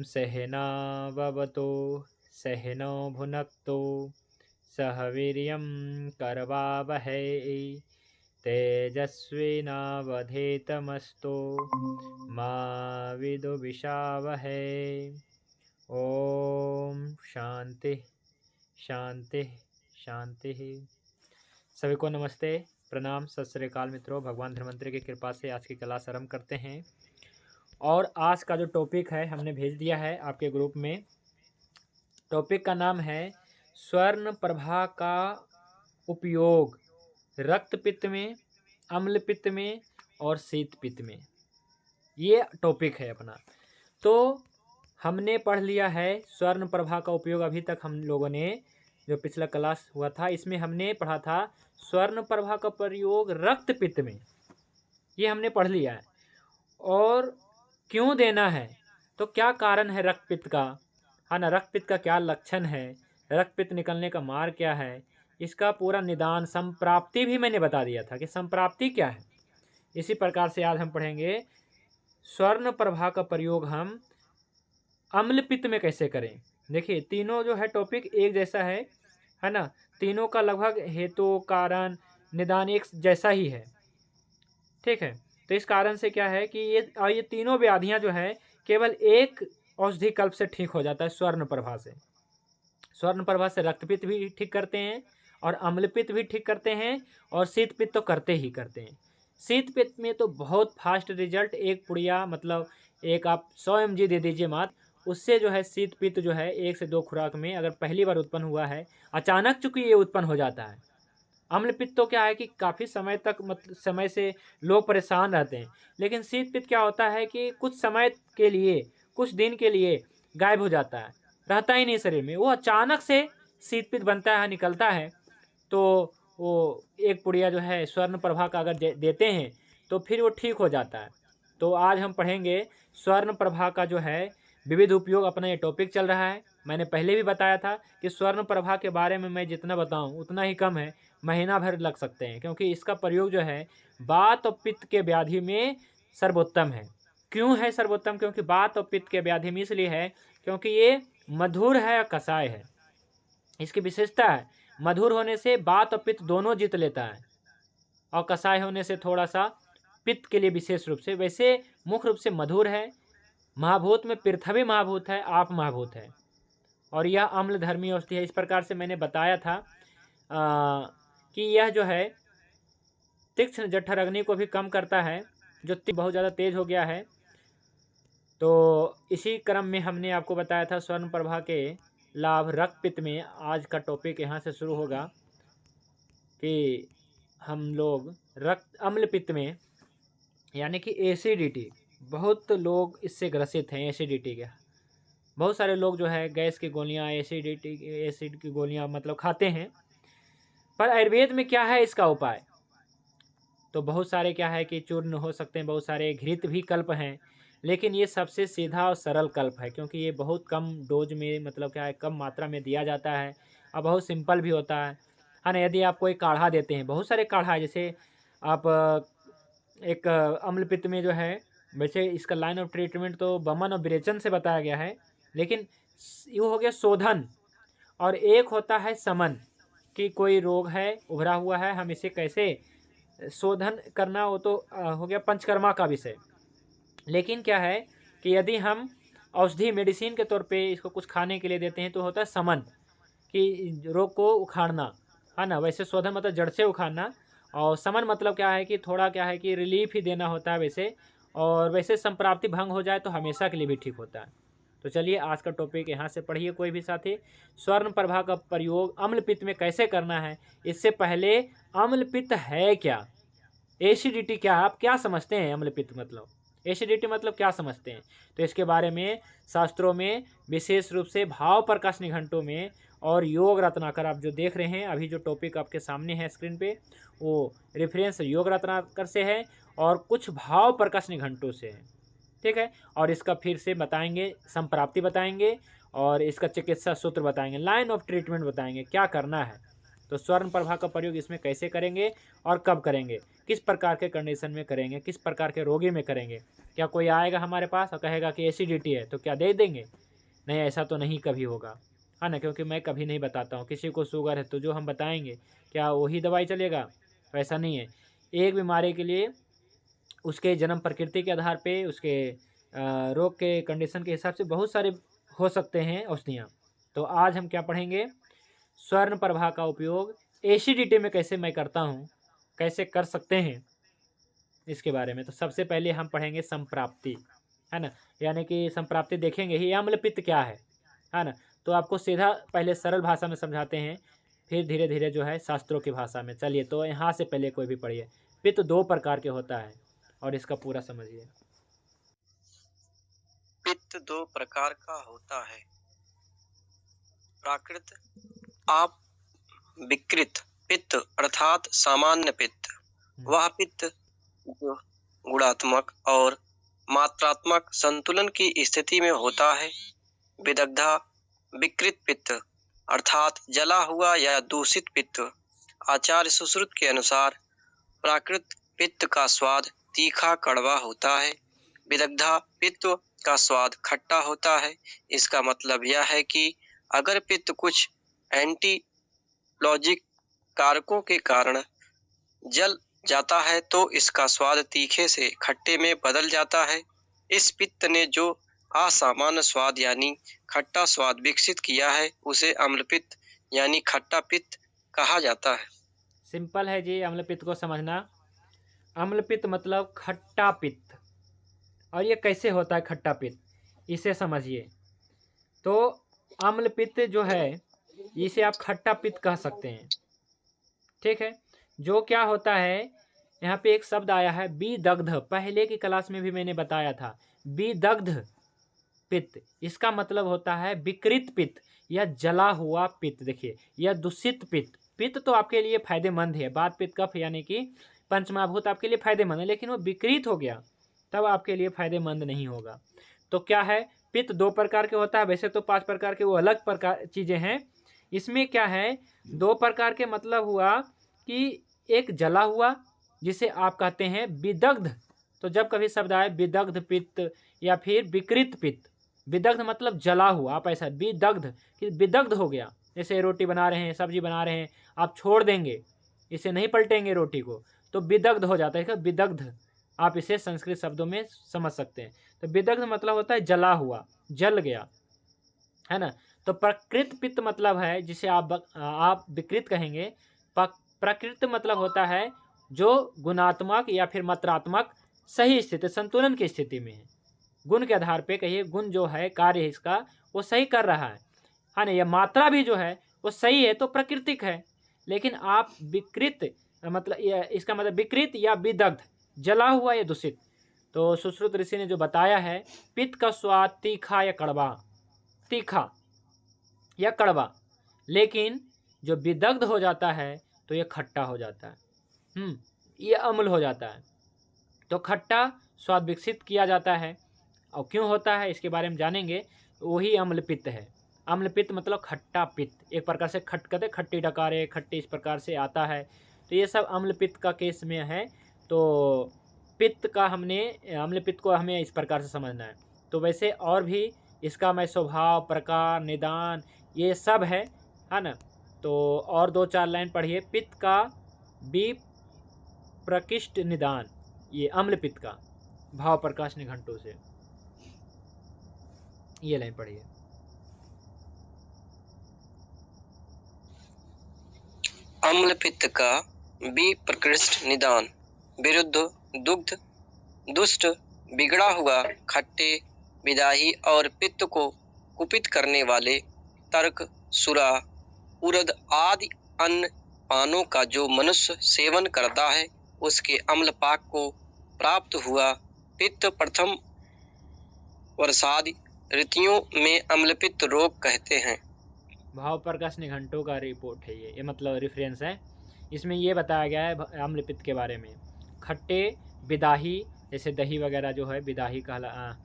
सहनाववतु सहनौ भुनक्तु सह वीर्यं करवावहै तेजस्विनावधीतमस्तु मा विद्विषावहै। ओम शांति शांति शांति। सभी को नमस्ते, प्रणाम, सत श्री अकाल मित्रों। भगवान धन्वंतरि की कृपा से आज की क्लास आरंभ करते हैं। और आज का जो टॉपिक है हमने भेज दिया है आपके ग्रुप में। टॉपिक का नाम है स्वर्ण प्रभा का उपयोग रक्त पित्त में, अम्ल पित्त में और शीत पित्त में। ये टॉपिक है अपना। तो हमने पढ़ लिया है स्वर्ण प्रभा का उपयोग। अभी तक हम लोगों ने जो पिछला क्लास हुआ था इसमें हमने पढ़ा था स्वर्ण प्रभा का प्रयोग रक्त पित्त में। ये हमने पढ़ लिया है। और क्यों देना है, तो क्या कारण है रक्त पित्त का, है ना, रक्त पित्त का क्या लक्षण है, रक्त पित्त निकलने का मार्ग क्या है, इसका पूरा निदान, संप्राप्ति भी मैंने बता दिया था कि संप्राप्ति क्या है। इसी प्रकार से आज हम पढ़ेंगे स्वर्ण प्रभा का प्रयोग हम अम्ल पित्त में कैसे करें। देखिए तीनों जो है टॉपिक एक जैसा है ना, तीनों का लगभग हेतु कारण निदान एक जैसा ही है। ठीक है, तो इस कारण से क्या है कि ये तीनों व्याधियां जो है केवल एक औषधि कल्प से ठीक हो जाता है, स्वर्ण प्रभा से। स्वर्ण प्रभा से रक्तपित्त भी ठीक करते हैं और अम्लपित्त भी ठीक करते हैं और शीत पित्त तो करते ही करते हैं। शीत पित्त में तो बहुत फास्ट रिजल्ट, एक पुड़िया मतलब एक आप 100 mg दे दीजिए मात्र, उससे जो है शीत पित्त जो है 1 से 2 खुराक में अगर पहली बार उत्पन्न हुआ है, अचानक चूंकि ये उत्पन्न हो जाता है। अम्ल पित्त तो क्या है कि काफ़ी समय तक मतलब समय से लोग परेशान रहते हैं, लेकिन शीत पित्त क्या होता है कि कुछ समय के लिए, कुछ दिन के लिए गायब हो जाता है, रहता ही नहीं शरीर में। वो अचानक से शीत पित्त बनता है, निकलता है। तो वो एक पुड़िया जो है स्वर्ण प्रभा का अगर देते हैं तो फिर वो ठीक हो जाता है। तो आज हम पढ़ेंगे स्वर्ण प्रभा का जो है विविध उपयोग। अपना ये टॉपिक चल रहा है। मैंने पहले भी बताया था कि स्वर्ण प्रभा के बारे में मैं जितना बताऊं उतना ही कम है, महीना भर लग सकते हैं, क्योंकि इसका प्रयोग जो है वात और पित्त के व्याधि में सर्वोत्तम है। क्यों है सर्वोत्तम? क्योंकि वात और पित्त के व्याधि में इसलिए है क्योंकि ये मधुर है और कषाय है। इसकी विशेषता है मधुर होने से वात और पित्त दोनों जीत लेता है, और कषाय होने से थोड़ा सा पित्त के लिए विशेष रूप से। वैसे मुख्य रूप से मधुर है। महाभूत में पृथ्वी महाभूत है, आप महाभूत है, और यह अम्ल धर्मी औषधि है। इस प्रकार से मैंने बताया था कि यह जो है तीक्ष्ण जठर अग्नि को भी कम करता है, जो बहुत ज़्यादा तेज हो गया है। तो इसी क्रम में हमने आपको बताया था स्वर्ण प्रभा के लाभ रक्त पित्त में। आज का टॉपिक यहाँ से शुरू होगा कि हम लोग रक्त अम्ल पित्त में, यानी कि एसिडिटी, बहुत लोग इससे ग्रसित हैं। एसिडिटी के बहुत सारे लोग जो है गैस की गोलियां, एसिड की गोलियां मतलब खाते हैं। पर आयुर्वेद में क्या है इसका उपाय? तो बहुत सारे क्या है कि चूर्ण हो सकते हैं, बहुत सारे घृत भी कल्प हैं, लेकिन ये सबसे सीधा और सरल कल्प है, क्योंकि ये बहुत कम डोज में मतलब क्या है कम मात्रा में दिया जाता है और बहुत सिंपल भी होता है ना। यदि आप कोई काढ़ा देते हैं, बहुत सारे काढ़ा है, जैसे आप एक अम्ल पित्त में जो है, वैसे इसका लाइन ऑफ ट्रीटमेंट तो बमन और विरेचन से बताया गया है, लेकिन ये हो गया शोधन, और एक होता है समन, कि कोई रोग है उभरा हुआ है, हम इसे कैसे शोधन करना, वो तो हो गया पंचकर्मा का विषय। लेकिन क्या है कि यदि हम औषधि मेडिसिन के तौर पे इसको कुछ खाने के लिए देते हैं तो होता है समन, कि रोग को उखाड़ना, है ना। वैसे शोधन मतलब जड़ से उखाड़ना, और समन मतलब क्या है कि थोड़ा क्या है कि रिलीफ ही देना होता है वैसे। और वैसे संप्राप्ति भंग हो जाए तो हमेशा के लिए भी ठीक होता है। तो चलिए आज का टॉपिक यहाँ से पढ़िए कोई भी साथी। स्वर्ण प्रभा का प्रयोग अम्ल पित्त में कैसे करना है। इससे पहले अम्ल पित्त है क्या, एसिडिटी क्या, आप क्या समझते हैं अम्ल पित्त मतलब, एसिडिटी मतलब क्या समझते हैं? तो इसके बारे में शास्त्रों में विशेष रूप से भाव प्रकाश निघंटों में और योग रत्नाकर, आप जो देख रहे हैं अभी जो टॉपिक आपके सामने है स्क्रीन पे, वो रेफरेंस योग रत्नाकर से है और कुछ भाव प्रकाश निघंटों से है। ठीक है, और इसका फिर से बताएंगे, संप्राप्ति बताएंगे और इसका चिकित्सा सूत्र बताएंगे, लाइन ऑफ ट्रीटमेंट बताएंगे, क्या करना है। तो स्वर्ण प्रभा का प्रयोग इसमें कैसे करेंगे और कब करेंगे, किस प्रकार के कंडीशन में करेंगे, किस प्रकार के रोगी में करेंगे। क्या कोई आएगा हमारे पास और कहेगा कि एसिडिटी है तो क्या दे देंगे? नहीं, ऐसा तो नहीं कभी होगा, है ना, क्योंकि मैं कभी नहीं बताता हूँ। किसी को शुगर है तो जो हम बताएंगे क्या वही दवाई चलेगा? ऐसा नहीं है। एक बीमारी के लिए उसके जन्म प्रकृति के आधार पे, उसके रोग के कंडीशन के हिसाब से बहुत सारे हो सकते हैं औषधियाँ। तो आज हम क्या पढ़ेंगे, स्वर्ण प्रभा का उपयोग एसिडिटी में कैसे मैं करता हूँ, कैसे कर सकते हैं, इसके बारे में। तो सबसे पहले हम पढ़ेंगे संप्राप्ति, है ना, यानी कि संप्राप्ति देखेंगे ही अम्ल पित्त क्या है ना। तो आपको सीधा पहले सरल भाषा में समझाते हैं, फिर धीरे धीरे जो है शास्त्रों की भाषा में। चलिए, तो यहाँ से पहले कोई भी पढ़िए। पित्त 2 प्रकार के होता है और इसका पूरा समझिए। पित्त 2 प्रकार का होता है, प्राकृत आप विकृत पित्त अर्थात सामान्य पित्त। वह पित्त जो गुणात्मक और मात्रात्मक संतुलन की स्थिति में होता है। विदग्धा विकृत पित्त अर्थात जला हुआ या दूषित पित्त। आचार्य सुश्रुत के अनुसार प्राकृत पित्त का स्वाद तीखा कड़वा होता है, विदग्धा पित्त का स्वाद खट्टा होता है। इसका मतलब यह है कि अगर पित्त कुछ एंटीलॉजिक कारकों के कारण जल जाता है तो इसका स्वाद तीखे से खट्टे में बदल जाता है। इस पित्त ने जो असामान्य स्वाद यानी खट्टा स्वाद विकसित किया है उसे अम्ल पित्त यानी खट्टा पित्त कहा जाता है। सिंपल है जी, अम्ल पित्त को समझना। अम्ल पित्त मतलब खट्टा पित्त। और ये कैसे होता है खट्टा पित्त, इसे समझिए। तो अम्ल पित्त जो है इसे आप खट्टा पित्त कह सकते हैं, ठीक है। जो क्या होता है, यहाँ पे एक शब्द आया है विदग्ध, पहले की क्लास में भी मैंने बताया था। विदग्ध पित्त, इसका मतलब होता है विकृत पित्त या जला हुआ पित्त। देखिए, यह दूषित पित्त। पित्त तो आपके लिए फायदेमंद है, बात पित्त कफ यानी कि पंचमहाभूत आपके लिए फायदेमंद है, लेकिन वो विकृत हो गया तब आपके लिए फायदेमंद नहीं होगा। तो क्या है, पित्त 2 प्रकार के होता है। वैसे तो 5 प्रकार के वो अलग प्रकार चीजें हैं। इसमें क्या है, 2 प्रकार के मतलब हुआ कि एक जला हुआ जिसे आप कहते हैं विदग्ध। तो जब कभी शब्द आए विदग्ध पित्त या फिर विकृत पित्त, विदग्ध मतलब जला हुआ, आप ऐसा विदग्ध कि विदग्ध हो गया। जैसे रोटी बना रहे हैं, सब्जी बना रहे हैं, आप छोड़ देंगे, इसे नहीं पलटेंगे रोटी को, तो विदग्ध हो जाता है। विदग्ध आप इसे संस्कृत शब्दों में समझ सकते हैं। तो विदग्ध मतलब होता है जला हुआ, जल गया, है ना। तो प्रकृत पित्त मतलब है जिसे आप विकृत कहेंगे। प्रकृत मतलब होता है जो गुणात्मक या फिर मात्रात्मक सही स्थिति, संतुलन की स्थिति में है। गुण के आधार पे कहिए, गुण जो है कार्य इसका वो सही कर रहा है ना। यह मात्रा भी जो है वो सही है तो प्राकृतिक है। लेकिन आप विकृत मतलब इसका मतलब विकृत या विदग्ध, जला हुआ या दूषित। तो सुश्रुत ऋषि ने जो बताया है, पित्त का स्वाद तीखा या कड़वा, तीखा या कड़वा, लेकिन जो विदग्ध हो जाता है तो ये खट्टा हो जाता है, ये अम्ल हो जाता है। तो खट्टा स्वाद विकसित किया जाता है। और क्यों होता है इसके बारे में जानेंगे। वही अम्ल पित्त है। अम्ल पित्त मतलब खट्टा पित्त, एक प्रकार से कहते खट्टी डकारे, खट्टी, इस प्रकार से आता है। तो ये सब अम्ल पित्त का केस में है। तो पित्त का अम्ल पित्त को हमें इस प्रकार से समझना है। तो वैसे और भी इसका मैं स्वभाव, प्रकार, निदान, ये सब है ना। तो और 2-4 लाइन पढ़िए। पित्त का विप्रकृष्ट निदान, ये अम्ल पित्त का भाव प्रकाश निघंटू से, ये लाइन पढ़िए। अम्ल पित्त का विप्रकृष्ट निदान, विरुद्ध दुग्ध, दुष्ट, बिगड़ा हुआ, खट्टे, विदाही और पित्त को कुपित करने वाले तर्क, सुरा, उरद आदि अन्य पानों का जो मनुष्य सेवन करता है उसके अम्लपाक को प्राप्त हुआ पित्त प्रथम वर्षादि ऋतुओं में अम्लपित्त रोग कहते हैं। भाव प्रकाश निघंटू का रिपोर्ट है ये मतलब रेफरेंस है। इसमें ये बताया गया है अम्ल पित्त के बारे में। खट्टे, विदाही, जैसे दही वगैरह जो है विदाही कहला,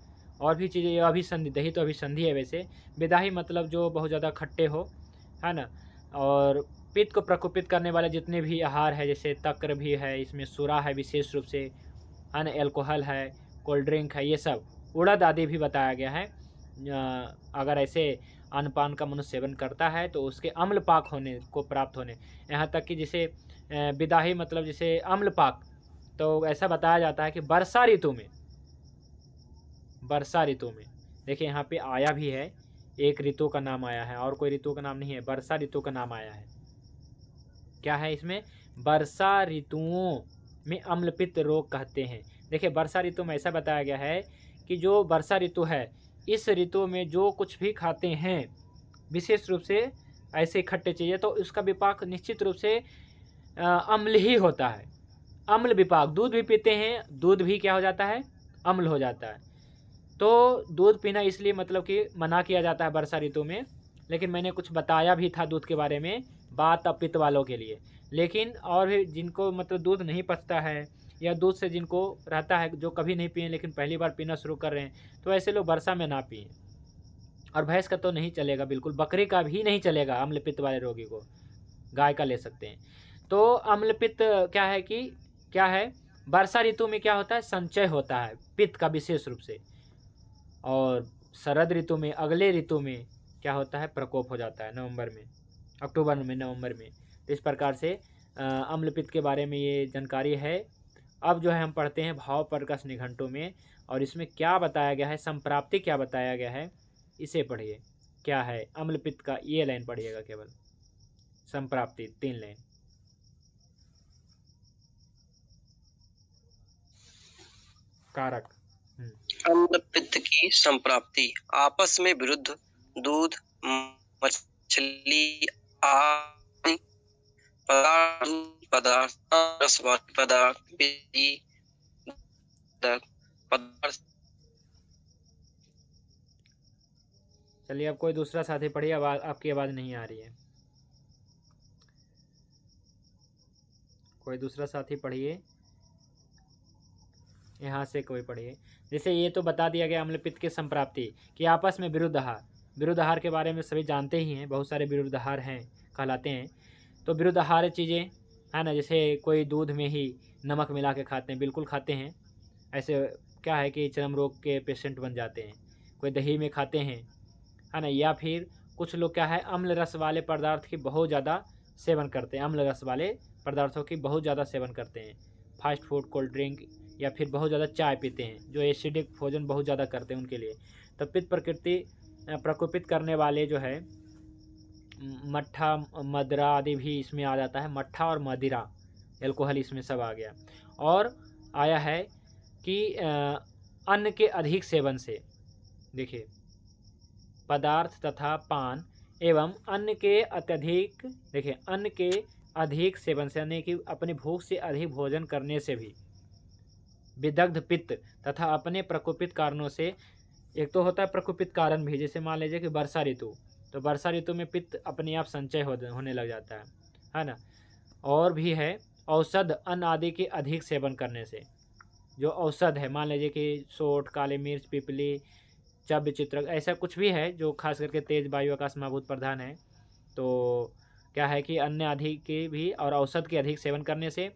और भी चीज़ें, ये अभिसंधि, दही तो अभिसंधि है वैसे। विदाही मतलब जो बहुत ज़्यादा खट्टे हो, है ना। और पित्त को प्रकोपित करने वाले जितने भी आहार है, जैसे तक्र भी है, इसमें सूरा है विशेष रूप से, अन्य एल्कोहल है, कोल्ड ड्रिंक है, ये सब उड़द आदि भी बताया गया है। अगर ऐसे अन्नपान का मनुष्य सेवन करता है तो उसके अम्लपाक होने को प्राप्त होने, यहाँ तक कि जिसे विदाही मतलब जिसे अम्लपाक, तो ऐसा बताया जाता है कि वर्षा ऋतु में देखिए यहाँ पे आया भी है, एक ऋतु का नाम आया है और कोई ऋतु का नाम नहीं है, वर्षा ऋतु का नाम आया है। क्या है इसमें? वर्षा ऋतुओं में अम्लपित्त रोग कहते हैं। देखिए वर्षा ऋतु में ऐसा बताया गया है कि जो वर्षा ऋतु है, इस ऋतु में जो कुछ भी खाते हैं विशेष रूप से ऐसे खट्टे चीज़ें, तो उसका विपाक निश्चित रूप से अम्ल ही होता है। अम्ल विपाक, दूध भी पीते हैं, दूध भी क्या हो जाता है? अम्ल हो जाता है। तो दूध पीना इसलिए मतलब कि मना किया जाता है वर्षा ऋतु में, लेकिन मैंने कुछ बताया भी था दूध के बारे में, बात पित्त वालों के लिए। लेकिन और भी जिनको मतलब दूध नहीं पचता है या दूध से जिनको रहता है, जो कभी नहीं पिए लेकिन पहली बार पीना शुरू कर रहे हैं, तो ऐसे लोग वर्षा में ना पिएं। और भैंस का तो नहीं चलेगा बिल्कुल, बकरी का भी नहीं चलेगा अम्लपित्त वाले रोगी को, गाय का ले सकते हैं। तो अम्लपित्त क्या है वर्षा ऋतु में क्या होता है? संचय होता है पित्त का विशेष रूप से, और शरद ऋतु में, अगले ऋतु में क्या होता है? प्रकोप हो जाता है अक्टूबर में, नवंबर में। तो इस प्रकार से अम्लपित्त के बारे में ये जानकारी है। अब जो है हम पढ़ते हैं भाव प्रकाश निघंटु में, और इसमें क्या बताया गया है, संप्राप्ति क्या बताया गया है, इसे पढ़िए। क्या है अम्लपित्त का? ये लाइन पढ़िएगा केवल, संप्राप्ति 3 लाइन। कारक अम्लपित्त की संप्राप्ति, आपस में विरुद्ध दूध, मछली आदि पदार्थ, रसवाले पदार्थ। चलिए अब कोई दूसरा साथी पढ़िए, आपकी आवाज़ नहीं आ रही है। कोई दूसरा साथी पढ़िए, यहाँ से कोई पढ़िए। जैसे ये तो बता दिया गया अम्लपित्त की संप्राप्ति कि आपस में विरुद्ध आहार के बारे में सभी जानते ही हैं, बहुत सारे विरुद्ध आहार हैं कहलाते हैं। तो विरुद्ध आहार चीज़ें है ना, जैसे कोई दूध में ही नमक मिला के खाते हैं, बिल्कुल खाते हैं, ऐसे क्या है कि चर्म रोग के पेशेंट बन जाते हैं। कोई दही में खाते हैं, है ना, या फिर कुछ लोग क्या है अम्ल रस वाले पदार्थ की बहुत ज़्यादा सेवन करते हैं, अम्ल रस वाले पदार्थों की बहुत ज़्यादा सेवन करते हैं, फास्ट फूड, कोल्ड ड्रिंक, या फिर बहुत ज़्यादा चाय पीते हैं, जो एसिडिक भोजन बहुत ज़्यादा करते हैं उनके लिए। तो पित्त प्रकोपित करने वाले जो है मट्ठा, मदिरा आदि भी इसमें आ जाता है। मट्ठा और मदिरा, एल्कोहल, इसमें सब आ गया। और आया है कि अन्न के अधिक सेवन से, देखिए पदार्थ तथा पान एवं अन्न के अत्यधिक, देखिए अन्न के अधिक सेवन से, यानी कि अपनी भूख से अधिक भोजन करने से भी विदग्ध पित्त तथा अपने प्रकोपित कारणों से, एक तो होता है प्रकोपित कारण भी, जैसे मान लीजिए कि वर्षा ऋतु, तो वर्षा ऋतु में पित्त अपने आप संचय होने लग जाता है ना। और भी है औषध अन्न आदि के अधिक सेवन करने से, जो औषध है, मान लीजिए कि सोंठ, काली मिर्च, पिपली, चव्य चित्रक, ऐसा कुछ भी है जो खास करके तेज वायु आकाश महाभूत प्रधान है। तो क्या है कि अन्य आदि के भी और औषध के अधिक सेवन करने से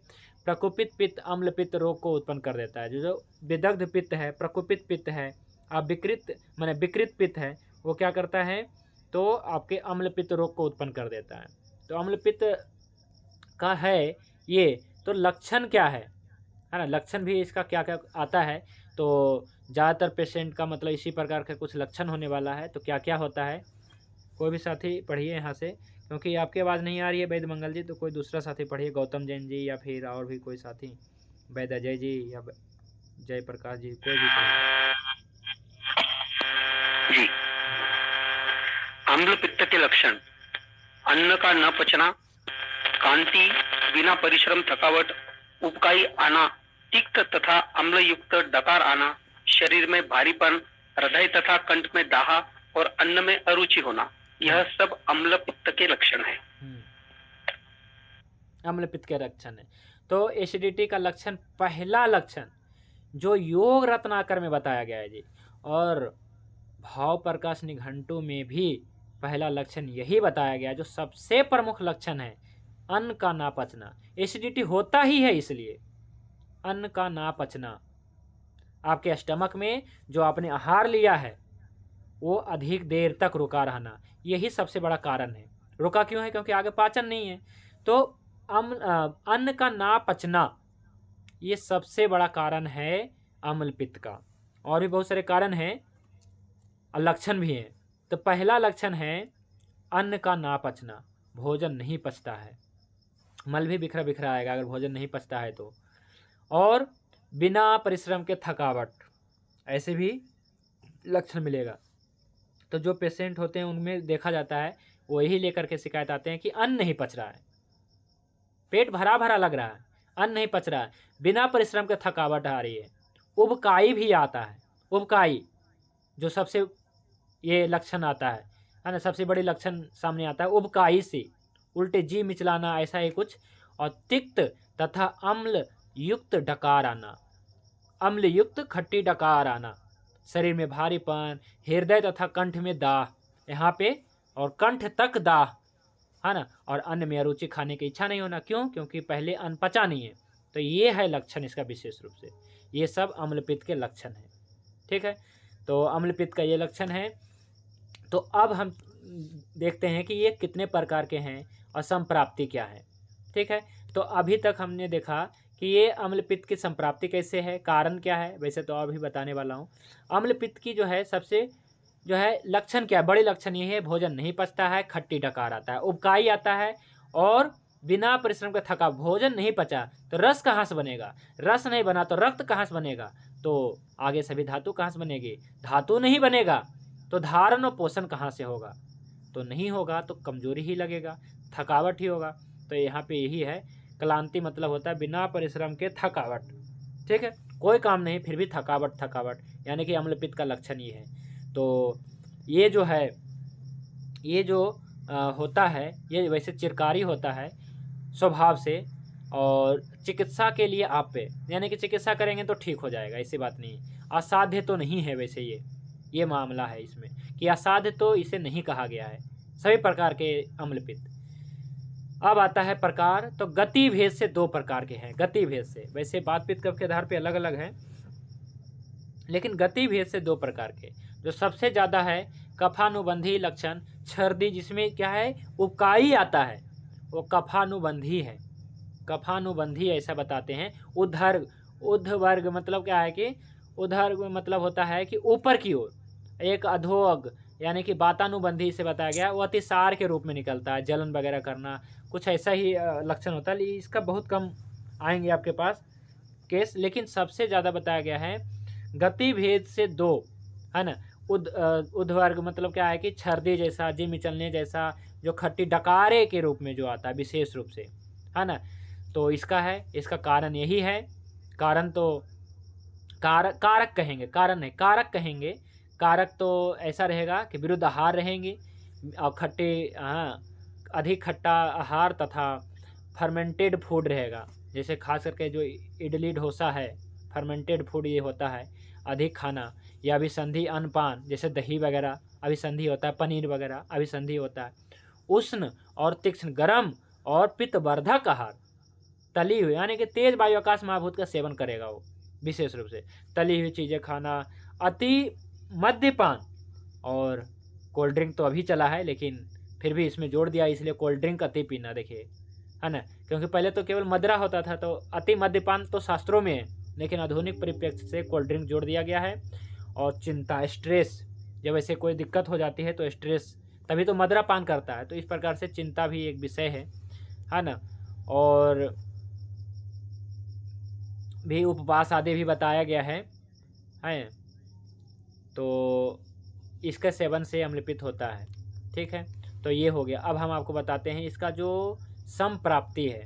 प्रकोपित पित्त अम्ल पित्त रोग को उत्पन्न कर देता है। जो विदग्ध पित्त है, प्रकोपित पित्त है, आप विकृत पित्त है, वो क्या करता है? तो आपके अम्ल पित्त रोग को उत्पन्न कर देता है। तो अम्ल पित्त का है ये, तो लक्षण क्या है ना, लक्षण भी इसका क्या क्या आता है। तो ज़्यादातर पेशेंट का मतलब इसी प्रकार का कुछ लक्षण होने वाला है। तो क्या क्या होता है, कोई भी साथी पढ़िए यहाँ से, क्योंकि आपकी आवाज़ नहीं आ रही है वैद्य मंगल जी, तो कोई दूसरा साथी पढ़िए, गौतम जैन जी या फिर और भी कोई साथी, वैद्य अजय जी या जय प्रकाश जी, कोई भी जी। अम्ल पित्त के लक्षण: अन्न का न पचना, कांति, बिना परिश्रम थकावट, उबकाई आना, तिक्त तथा अम्ल युक्त डकार आना, शरीर में भारीपन, हृदय तथा कंठ में दाह और अन्न में अरुचि होना, यह सब अम्ल पित्त के लक्षण है। अम्ल पित्त के लक्षण है। तो एसिडिटी का लक्षण, पहला लक्षण जो योग रत्नाकर में बताया गया है जी, और भाव प्रकाश निघंटु में भी पहला लक्षण यही बताया गया, जो सबसे प्रमुख लक्षण है अन्न का ना पचना, एसिडिटी होता ही है इसलिए। अन्न का ना पचना, आपके स्टमक में जो आपने आहार लिया है वो अधिक देर तक रुका रहना, यही सबसे बड़ा कारण है। रुका क्यों है? क्योंकि आगे पाचन नहीं है। तो अन्न का ना पचना ये सबसे बड़ा कारण है अम्ल पित्त का। और भी बहुत सारे कारण हैं, लक्षण भी हैं। तो पहला लक्षण है अन्न का ना पचना, भोजन नहीं पचता है, मल भी बिखरा बिखरा आएगा अगर भोजन नहीं पचता है तो। और बिना परिश्रम के थकावट, ऐसे भी लक्षण मिलेगा। तो जो पेशेंट होते हैं उनमें देखा जाता है वो यही लेकर के शिकायत आते हैं कि अन्न नहीं पच रहा है, पेट भरा भरा लग रहा है, अन्न नहीं पच रहा है, बिना परिश्रम के थकावट आ रही है। उबकाई भी आता है, उबकाई जो सबसे ये लक्षण आता है ना, सबसे बड़ी लक्षण सामने आता है उबकाई से, उल्टे जी मिचलाना ऐसा ही कुछ। और तिक्त तथा अम्ल युक्त डकार आना, अम्ल युक्त खट्टी डकार आना, शरीर में भारीपन, हृदय तथा कंठ में दाह, यहाँ पे और कंठ तक दाह है ना, और अन्न में अरुचि, खाने की इच्छा नहीं होना। क्यों? क्योंकि पहले अन्न पचा नहीं है। तो ये है लक्षण इसका विशेष रूप से, ये सब अम्लपित्त के लक्षण हैं। ठीक है, तो अम्लपित्त का ये लक्षण है। तो अब हम देखते हैं कि ये कितने प्रकार के हैं और संप्राप्ति क्या है। ठीक है, तो अभी तक हमने देखा कि ये अम्लपित्त की संप्राप्ति कैसे है, कारण क्या है, वैसे तो अभी बताने वाला हूँ। अम्लपित्त की जो है सबसे जो है लक्षण क्या है, बड़े लक्षण ये है भोजन नहीं पचता है, खट्टी डकार आता है, उबकाई आता है, और बिना परिश्रम के थका। भोजन नहीं पचा तो रस कहाँ से बनेगा, रस नहीं बना तो रक्त कहाँ से बनेगा, तो आगे सभी धातु कहाँ से बनेगी, धातु नहीं बनेगा तो धारण और पोषण कहाँ से होगा, तो नहीं होगा तो कमजोरी ही लगेगा, थकावट ही होगा। तो यहाँ पे यही है क्लांति, मतलब होता है बिना परिश्रम के थकावट। ठीक है, कोई काम नहीं फिर भी थकावट, थकावट यानी कि अम्लपित्त का लक्षण ये है। तो ये जो है, ये जो होता है ये वैसे चिरकारी होता है स्वभाव से, और चिकित्सा के लिए आप पे यानी कि चिकित्सा करेंगे तो ठीक हो जाएगा, ऐसी बात नहीं। असाध्य तो नहीं है वैसे ये मामला है इसमें कि असाध्य तो इसे नहीं कहा गया है, सभी प्रकार के अम्लपित्त। अब आता है प्रकार, तो गति भेद से दो प्रकार के हैं, गति भेद से, वैसे बात पित्त कफ के आधार पे अलग अलग है, लेकिन गति भेद से दो प्रकार के। जो सबसे ज़्यादा है कफानुबंधी लक्षण, छर्दी, जिसमें क्या है उबकाई आता है, वो कफानुबंधी है, कफानुबंधी ऐसा बताते हैं। उद्धर्ग, उद्धवर्ग मतलब क्या है कि उद्धर्ग मतलब होता है कि ऊपर की ओर, एक अधोअग यानी कि वातानुबंधी से बताया गया, वो अतिसार के रूप में निकलता है, जलन वगैरह करना, कुछ ऐसा ही लक्षण होता है। इसका बहुत कम आएंगे आपके पास केस, लेकिन सबसे ज़्यादा बताया गया है गति भेद से दो, है ना। उद्धवर्ग मतलब क्या है कि छर्दी जैसा, जी मिचलने जैसा, जो खट्टी डकारे के रूप में जो आता है विशेष रूप से, है ना। तो इसका है, इसका कारण यही है, कारण तो कारक कहेंगे, कारण नहीं कारक कहेंगे। कारक तो ऐसा रहेगा कि विरुद्ध आहार रहेंगे और खट्टे, हाँ, अधिक खट्टा आहार तथा फर्मेंटेड फूड रहेगा, जैसे खास करके जो इडली डोसा है फर्मेंटेड फूड ये होता है, अधिक खाना, या अभिसंधि अन्नपान जैसे दही वगैरह अभिसंधि होता है, पनीर वगैरह अभिसंधि होता है। उष्ण और तीक्ष्ण, गर्म और पित्तवर्धक आहार, तली हुई यानी कि तेज वायु आकाश महाभूत का सेवन करेगा वो, विशेष रूप से तली हुई चीज़ें खाना, अति मद्यपान, और कोल्ड ड्रिंक तो अभी चला है लेकिन फिर भी इसमें जोड़ दिया इसलिए कोल्ड ड्रिंक अति पीना, देखिए, है ना, क्योंकि पहले तो केवल मदिरा होता था, तो अति मद्यपान तो शास्त्रों में है, लेकिन आधुनिक परिप्रेक्ष्य से कोल्ड ड्रिंक जोड़ दिया गया है। और चिंता, स्ट्रेस, जब ऐसे कोई दिक्कत हो जाती है तो स्ट्रेस, तभी तो मदिरा पान करता है, तो इस प्रकार से चिंता भी एक विषय है ना। और भी उपवास आदि भी बताया गया है। तो इसके सेवन से अम्लपित्त होता है। ठीक है, तो ये हो गया। अब हम आपको बताते हैं इसका जो संप्राप्ति है,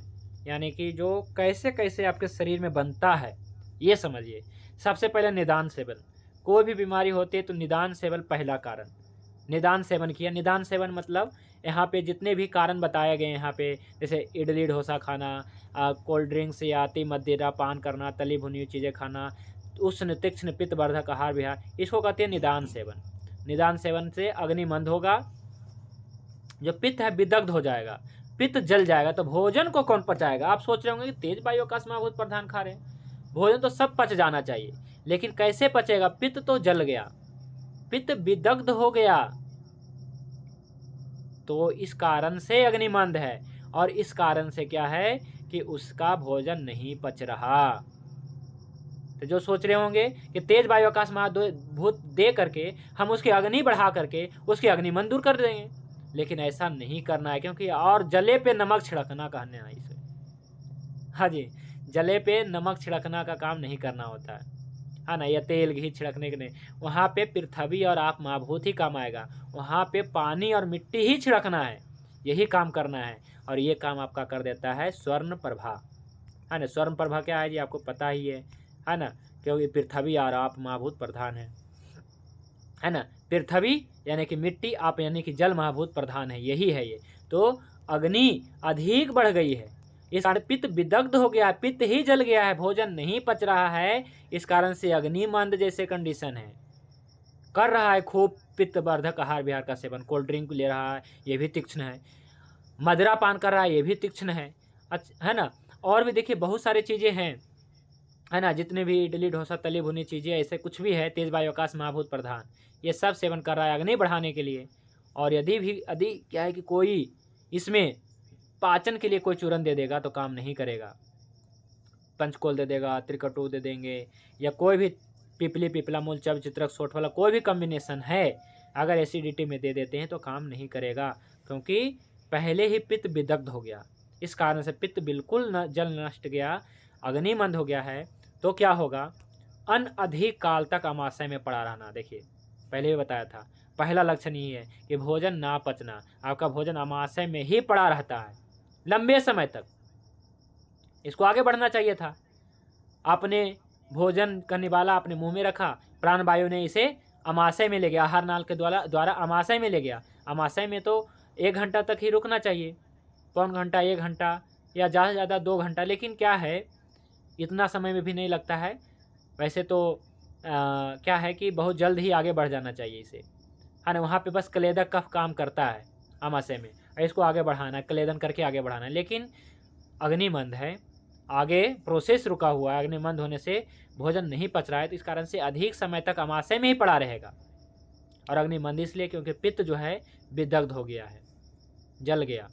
यानी कि जो कैसे कैसे आपके शरीर में बनता है, ये समझिए। सबसे पहले निदान सेवन, कोई भी बीमारी होती है तो निदान सेवन पहला कारण, निदान सेवन किया। निदान सेवन मतलब यहाँ पे जितने भी कारण बताए गए यहाँ पे, जैसे इडली डोसा खाना, कोल्ड ड्रिंक्स या अति मदिरा पान करना, तली भुनी हुई चीज़ें खाना, उष्ण तीक्ष्ण पित्तवर्धक आहार विहार, इसको कहते हैं निदान सेवन। निदान सेवन से अग्नि मंद होगा, जो पित्त है विदग्ध हो जाएगा, पित्त जल जाएगा तो भोजन को कौन पचाएगा। आप सोच रहे होंगे कि तेज वायु आकाश महाभूत प्रधान खा रहे हैं, भोजन तो सब पच जाना चाहिए, लेकिन कैसे पचेगा। पित्त तो जल गया, पित्त विदग्ध हो गया, तो इस कारण से अग्निमंद है, और इस कारण से क्या है कि उसका भोजन नहीं पच रहा। तो जो सोच रहे होंगे कि तेज वायु आकाश महाभूत दे करके हम उसकी अग्नि बढ़ा करके उसकी अग्निमंद दूर कर देंगे, लेकिन ऐसा नहीं करना है, क्योंकि और जले पे नमक छिड़कना कहने है इसे। हाँ जी, जले पे नमक छिड़कना का काम नहीं करना होता है ना, या तेल घी छिड़कने के नहीं। वहाँ पे पृथ्वी और आप महाभूत ही काम आएगा, वहाँ पे पानी और मिट्टी ही छिड़कना है, यही काम करना है। और ये काम आपका कर देता है स्वर्ण प्रभा, है ना। स्वर्ण प्रभा क्या है जी, आपको पता ही है ना, क्योंकि पृथ्वी और आप महाभूत प्रधान है ना। पृथ्वी यानी कि मिट्टी, आप यानी कि जल महाभूत प्रधान है, यही है ये। तो अग्नि अधिक बढ़ गई है, इस कारण पित्त विदग्ध हो गया है, पित्त ही जल गया है, भोजन नहीं पच रहा है, इस कारण से अग्निमंद जैसे कंडीशन है। कर रहा है खूब पित्त वर्धक आहार विहार का सेवन, कोल्ड ड्रिंक ले रहा है, ये भी तीक्ष्ण है, मदिरा पान कर रहा है, ये भी तीक्ष्ण है ना। और भी देखिए बहुत सारी चीज़ें हैं, है ना, जितने भी इडली डोसा तली भुनी चीज़ें ऐसे कुछ भी है, तेज वायु आकाश महाभूत प्रधान, ये सब सेवन कर रहा है अग्नि बढ़ाने के लिए। और यदि क्या है कि कोई इसमें पाचन के लिए कोई चूरन दे देगा तो काम नहीं करेगा, पंचकोल दे देगा, त्रिकटु दे देंगे, या कोई भी पिपली पिपला मूल चब चित्रक सोठ वाला कोई भी कम्बिनेशन है, अगर एसिडिटी में दे देते हैं तो काम नहीं करेगा, क्योंकि पहले ही पित्त विदग्ध हो गया। इस कारण से पित्त बिल्कुल जल नष्ट गया, अग्निमंद हो गया है। तो क्या होगा, अन्न अधिक काल तक अमाशय में पड़ा रहना। देखिए पहले भी बताया था, पहला लक्षण ये है कि भोजन ना पचना, आपका भोजन अमाशय में ही पड़ा रहता है लंबे समय तक। इसको आगे बढ़ना चाहिए था, आपने भोजन का निवाला अपने मुंह में रखा, प्राण वायु ने इसे अमाशय में ले गया, आहार नाल के द्वारा अमाशय में ले गया। अमाशय में तो 1 घंटा तक ही रुकना चाहिए, पौन घंटा 1 घंटा या ज़्यादा से ज़्यादा 2 घंटा, लेकिन क्या है इतना समय में भी नहीं लगता है। वैसे तो क्या है कि बहुत जल्द ही आगे बढ़ जाना चाहिए इसे, है ना। वहाँ पे बस कलेदक का काम करता है अमाशय में, इसको आगे बढ़ाना है, कलेदन करके आगे बढ़ाना है। लेकिन अग्निमंद है, आगे प्रोसेस रुका हुआ है, अग्निमंद होने से भोजन नहीं पच रहा है, तो इस कारण से अधिक समय तक अमाशय में ही पड़ा रहेगा। और अग्निमंद इसलिए क्योंकि पित्त जो है विदग्ध हो गया है, जल गया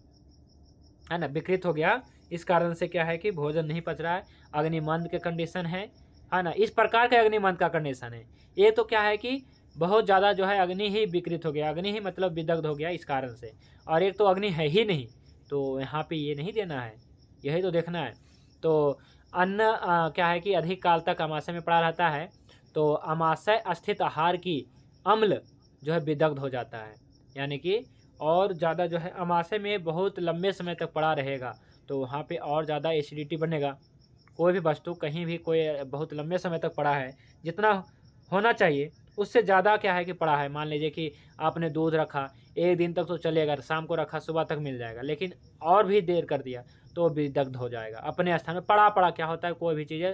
है ना, विकृत हो गया। इस कारण से क्या है कि भोजन नहीं पच रहा है, अग्निमंद के कंडीशन है ना। इस प्रकार के अग्निमंद का कंडीशन है। ये तो क्या है कि बहुत ज़्यादा जो है अग्नि ही विकृत हो गया, अग्नि ही मतलब विदग्ध हो गया इस कारण से। और एक तो अग्नि है ही नहीं, तो यहाँ पे ये नहीं देना है, यही तो देखना है। तो अन्न क्या है कि अधिक काल तक अमाशय में पड़ा रहता है, तो अमाशय स्थित आहार की अम्ल जो है विदग्ध हो जाता है, यानी कि और ज़्यादा जो है अमाशय में बहुत लंबे समय तक पड़ा रहेगा, तो वहाँ पे और ज़्यादा एसिडिटी बनेगा। कोई भी वस्तु कहीं भी कोई बहुत लंबे समय तक पड़ा है, जितना होना चाहिए उससे ज़्यादा क्या है कि पड़ा है। मान लीजिए कि आपने दूध रखा 1 दिन तक तो चलेगा, शाम को रखा सुबह तक मिल जाएगा, लेकिन और भी देर कर दिया तो विदग्ध हो जाएगा। अपने स्थान में पड़ा क्या होता है, कोई भी चीज़ें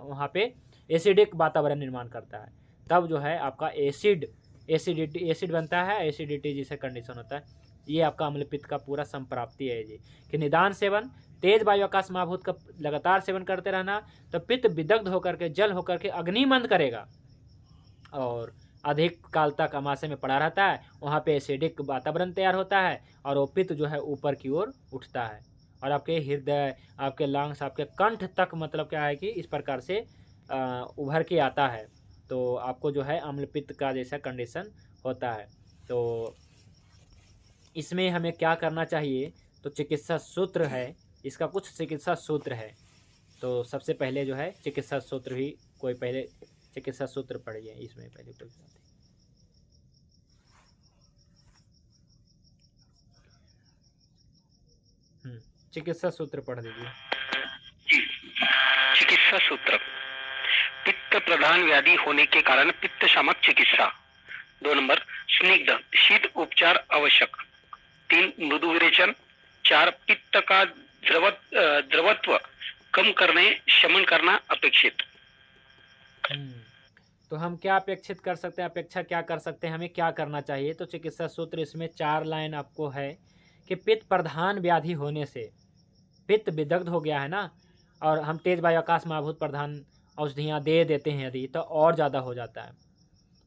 वहाँ पे एसिडिक वातावरण निर्माण करता है, तब जो है आपका एसिड बनता है, एसिडिटी जिसे कंडीशन होता है। ये आपका अम्ल पित्त का पूरा संप्राप्ति है जी, कि निदान सेवन तेज वायु आकाश महाभूत का लगातार सेवन करते रहना, तो पित्त विदग्ध होकर के जल होकर के अग्निमंद करेगा, और अधिक काल तक अमाशय में पड़ा रहता है, वहाँ पे एसिडिक वातावरण तैयार होता है, और वो पित्त जो है ऊपर की ओर उठता है, और आपके हृदय, आपके लंग्स, आपके कंठ तक मतलब क्या है कि इस प्रकार से उभर के आता है। तो आपको जो है अम्ल पित्त का जैसा कंडीशन होता है। तो इसमें हमें क्या करना चाहिए, तो चिकित्सा सूत्र है, इसका कुछ चिकित्सा सूत्र है। तो सबसे पहले जो है चिकित्सा सूत्र ही, कोई पहले चिकित्सा सूत्र पढ़िए इसमें पहले कोई बात है। चिकित्सा सूत्र पढ़ दीजिए। चिकित्सा सूत्र, पित्त प्रधान व्याधि होने के कारण पित्त शामक चिकित्सा। 2 नंबर, स्निग्ध शीत उपचार आवश्यक। 3 मृदु विरेचन। 4 पित्त का द्रवत्व कम करने शमन करना अपेक्षित। तो हम क्या अपेक्षित कर सकते हैं, अपेक्षा क्या कर सकते हैं, हमें क्या करना चाहिए। तो चिकित्सा सूत्र इसमें 4 लाइन आपको है कि पित्त प्रधान व्याधि होने से पित्त विदग्ध हो गया है ना, और हम तेज वायु आकाश महाभूत प्रधान औषधियाँ दे देते हैं यदि, तो और ज़्यादा हो जाता है।